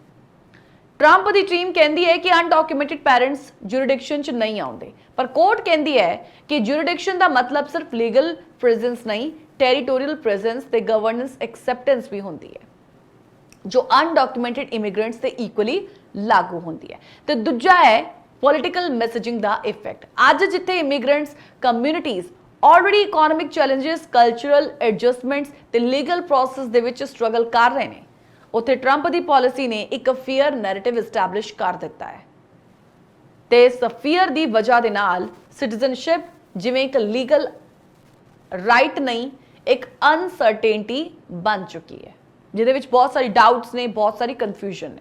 ਟਰੰਪ ਦੀ ਟੀਮ ਕਹਿੰਦੀ ਹੈ ਕਿ ਅਨਡਾਕੂਮੈਂਟਡ ਪੈਰੈਂਟਸ ਜੁਰਿਡਿਕਸ਼ਨ 'ਚ ਨਹੀਂ ਆਉਂਦੇ, ਪਰ ਕੋਰਟ ਕਹਿੰਦੀ ਹੈ ਕਿ ਜੁਰਿਡਿਕਸ਼ਨ ਦਾ ਮਤਲਬ ਸਿਰਫ ਲੀਗਲ ਪ੍ਰੈਜ਼ੈਂਸ ਨਹੀਂ, ਟੈਰੀਟੋਰੀਅਲ ਪ੍ਰੈਜ਼ੈਂਸ ਤੇ ਗਵਰਨੈਂਸ ਐਕਸੈਪਟੈਂਸ ਵੀ ਹੁੰਦੀ ਹੈ, ਜੋ ਅਨਡਾਕੂਮੈਂਟਡ ਇਮੀਗ੍ਰੈਂਟਸ ਤੇ ਇਕੁਅਲੀ ਲਾਗੂ ਹੁੰਦੀ ਹੈ। ਤੇ ਦੂਜਾ ਹੈ ਪੋਲੀਟੀਕਲ ਮੈਸੇਜਿੰਗ ਦਾ ਇਫੈਕਟ। ਅੱਜ ਜਿੱਥੇ immigrants communities already economic challenges, cultural adjustments ਤੇ ਲੀਗਲ ਪ੍ਰੋਸੈਸ ਦੇ ਵਿੱਚ ਸਟਰਗਲ ਕਰ ਰਹੇ ਨੇ, ਉੱਥੇ ਟਰੰਪ ਦੀ ਪਾਲਿਸੀ ਨੇ ਇੱਕ ਫੀਅਰ ਨੈਰੇਟਿਵ ਐਸਟੈਬਲਿਸ਼ ਕਰ ਦਿੱਤਾ ਹੈ। ਤੇ ਇਸ ਫੀਅਰ ਦੀ ਵਜ੍ਹਾ ਦੇ ਨਾਲ ਸਿਟੀਜ਼ਨਸ਼ਿਪ ਜਿਵੇਂ ਇੱਕ ਲੀਗਲ ਰਾਈਟ ਨਹੀਂ, ਇੱਕ ਅਨਸਰਟੇਨਟੀ ਬਣ ਚੁੱਕੀ ਹੈ, ਜਿਹਦੇ ਵਿੱਚ ਬਹੁਤ ਸਾਰੀ ਡਾਊਟਸ ਨੇ, ਬਹੁਤ ਸਾਰੀ ਕਨਫਿਊਜ਼ਨ ਨੇ।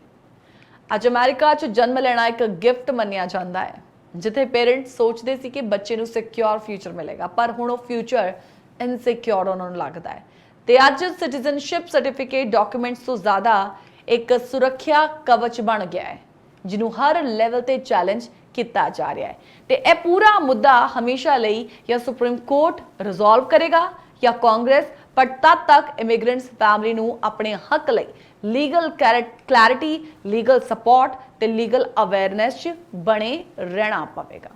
ਅੱਜ ਅਮਰੀਕਾ 'ਚ ਜਨਮ ਲੈਣਾ ਇੱਕ ਗਿਫਟ ਮੰਨਿਆ ਜਾਂਦਾ ਹੈ, ਜਿੱਥੇ ਪੇਰੈਂਟਸ ਸੋਚਦੇ ਸੀ ਕਿ ਬੱਚੇ ਨੂੰ ਸਿਕਿਉਰ ਫਿਊਚਰ ਮਿਲੇਗਾ, ਪਰ ਹੁਣ ਉਹ ਫਿਊਚਰ ਇਨਸਿਕਿਉਰ ਉਹਨਾਂ ਨੂੰ ਲੱਗਦਾ ਹੈ। ਤੇ ਅੱਜ ਸਿਟੀਜ਼ਨਸ਼ਿਪ ਸਰਟੀਫਿਕੇਟ ਡਾਕੂਮੈਂਟਸ ਤੋਂ ਜ਼ਿਆਦਾ ਇੱਕ ਸੁਰੱਖਿਆ ਕਵਚ ਬਣ ਗਿਆ ਹੈ, ਜਿਹਨੂੰ ਹਰ ਲੈਵਲ ਤੇ ਚੈਲੰਜ ਕੀਤਾ ਜਾ ਰਿਹਾ ਹੈ। ਤੇ ਇਹ ਪੂਰਾ ਮੁੱਦਾ ਹਮੇਸ਼ਾ ਲਈ ਜਾਂ ਸੁਪਰੀਮ ਕੋਰਟ ਰਿਜ਼ੋਲਵ ਕਰੇਗਾ ਜਾਂ ਕਾਂਗਰਸ, ਪਰ ਤਦ ਤੱਕ ਇਮੀਗ੍ਰੈਂਟਸ ਫੈਮਿਲੀ ਨੂੰ ਆਪਣੇ ਹੱਕ ਲਈ ਲੀਗਲ ਕਲੈਰਿਟੀ, ਲੀਗਲ ਸਪੋਰਟ ਤੇ ਲੀਗਲ ਅਵੇਅਰਨੈਸ 'ਚ ਬਣੇ ਰਹਿਣਾ ਪਵੇਗਾ।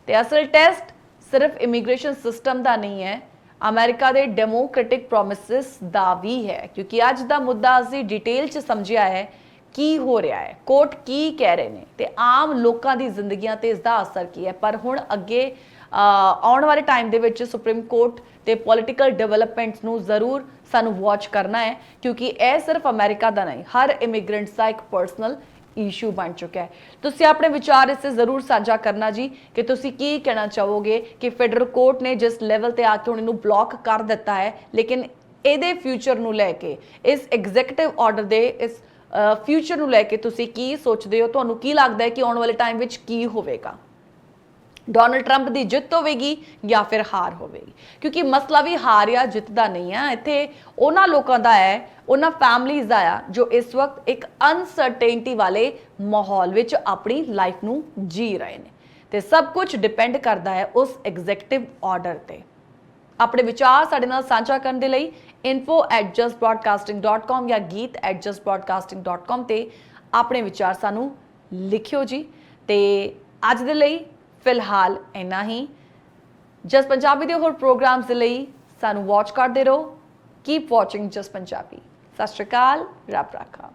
ਤੇ ਅਸਲ ਟੈਸਟ ਸਿਰਫ ਇਮੀਗ੍ਰੇਸ਼ਨ ਸਿਸਟਮ ਦਾ ਨਹੀਂ ਹੈ, ਅਮਰੀਕਾ ਦੇ ਡੈਮੋਕ੍ਰੈਟਿਕ ਪ੍ਰੋਮਿਸਿਸ ਦਾ ਵੀ ਹੈ, ਕਿਉਂਕਿ ਅੱਜ ਦਾ ਮੁੱਦਾ ਅਸੀਂ ਡਿਟੇਲ 'ਚ ਸਮਝਿਆ ਹੈ ਕੀ ਹੋ ਰਿਹਾ ਹੈ, ਕੋਰਟ ਕੀ ਕਹਿ ਰਹੇ ਨੇ ਤੇ ਆਮ ਲੋਕਾਂ ਦੀ ਜ਼ਿੰਦਗੀਆਂ ਤੇ ਇਸ ਦਾ ਅਸਰ ਕੀ ਹੈ। ਪਰ ਹੁਣ ਅੱਗੇ ਆਉਣ ਵਾਲੇ ਟਾਈਮ ਦੇ ਵਿੱਚ ਸੁਪਰੀਮ ਕੋਰਟ ਤੇ ਪੋਲੀਟੀਕਲ ਡਿਵੈਲਪਮੈਂਟਸ ਨੂੰ ਜ਼ਰੂਰ ਸਾਨੂੰ ਵਾਚ ਕਰਨਾ ਹੈ, ਕਿਉਂਕਿ ਇਹ ਸਿਰਫ ਅਮਰੀਕਾ ਦਾ ਨਹੀਂ, ਹਰ ਇਮੀਗ੍ਰੈਂਟਸ ਦਾ ਇੱਕ ਪਰਸਨਲ ਇਸ਼ੂ ਬਣ ਚੁੱਕਾ ਹੈ। ਤੁਸੀਂ ਆਪਣੇ ਵਿਚਾਰ ਇਸ ਤੇ ਜ਼ਰੂਰ ਸਾਂਝਾ ਕਰਨਾ ਜੀ ਕਿ ਤੁਸੀਂ ਕੀ ਕਹਿਣਾ ਚਾਹੋਗੇ ਕਿ ਫੈਡਰਲ ਕੋਰਟ ਨੇ ਜਿਸ ਲੈਵਲ ਤੇ ਆ ਕੇ ਹੁਣ ਇਹਨੂੰ ਬਲੌਕ ਕਰ ਦਿੱਤਾ ਹੈ, ਲੇਕਿਨ ਇਹਦੇ ਫਿਊਚਰ ਨੂੰ ਲੈ ਕੇ, ਇਸ ਐਗਜ਼ੀਕਿਊਟਿਵ ਆਰਡਰ ਦੇ ਇਸ ਫਿਊਚਰ ਨੂੰ ਲੈ ਕੇ ਤੁਸੀਂ ਕੀ ਸੋਚਦੇ ਹੋ? ਤੁਹਾਨੂੰ ਕੀ ਲੱਗਦਾ ਹੈ ਕਿ ਆਉਣ ਵਾਲੇ ਟਾਈਮ ਵਿੱਚ ਕੀ ਹੋਵੇਗਾ? ਡੋਨਲਡ ਟਰੰਪ ਦੀ ਜਿੱਤ ਹੋਵੇਗੀ ਜਾਂ ਫਿਰ ਹਾਰ ਹੋਵੇਗੀ? ਕਿਉਂਕਿ ਮਸਲਾ ਵੀ ਹਾਰ ਜਾਂ ਜਿੱਤ ਦਾ ਨਹੀਂ ਹੈ, ਇੱਥੇ ਉਹਨਾਂ ਲੋਕਾਂ ਦਾ ਹੈ, ਉਹਨਾਂ ਫੈਮਲੀਜ਼ ਦਾ ਆ ਜੋ ਇਸ ਵਕਤ ਇੱਕ ਅਨਸਰਟੇਨਟੀ ਵਾਲੇ ਮਾਹੌਲ ਵਿੱਚ ਆਪਣੀ ਲਾਈਫ ਨੂੰ ਜੀ ਰਹੇ ਨੇ, ਤੇ ਸਭ ਕੁਝ ਡਿਪੈਂਡ ਕਰਦਾ ਹੈ ਉਸ ਐਗਜ਼ੀਕਿਊਟਿਵ ਆਰਡਰ ਤੇ। ਆਪਣੇ ਵਿਚਾਰ ਸਾਡੇ ਨਾਲ ਸਾਂਝਾ ਕਰਨ ਦੇ ਲਈ info@justbroadcasting.com ਜਾਂ geet@justbroadcasting.com ਤੇ ਆਪਣੇ ਵਿਚਾਰ ਸਾਨੂੰ ਲਿਖਿਓ ਜੀ। ਤੇ ਅੱਜ ਦੇ ਲਈ ਫਿਲਹਾਲ ਇੰਨਾ ਹੀ। ਜਸ ਪੰਜਾਬੀ ਦੇ ਹੋਰ ਪ੍ਰੋਗਰਾਮਸ ਦੇ ਲਈ ਸਾਨੂੰ ਵਾਚ ਕਰਦੇ ਰਹੋ। ਕੀਪ ਵਾਚਿੰਗ ਜਸ ਪੰਜਾਬੀ। ਸਤਿ ਸ਼੍ਰੀ ਅਕਾਲ, ਰੱਬ ਰਾਖਾ।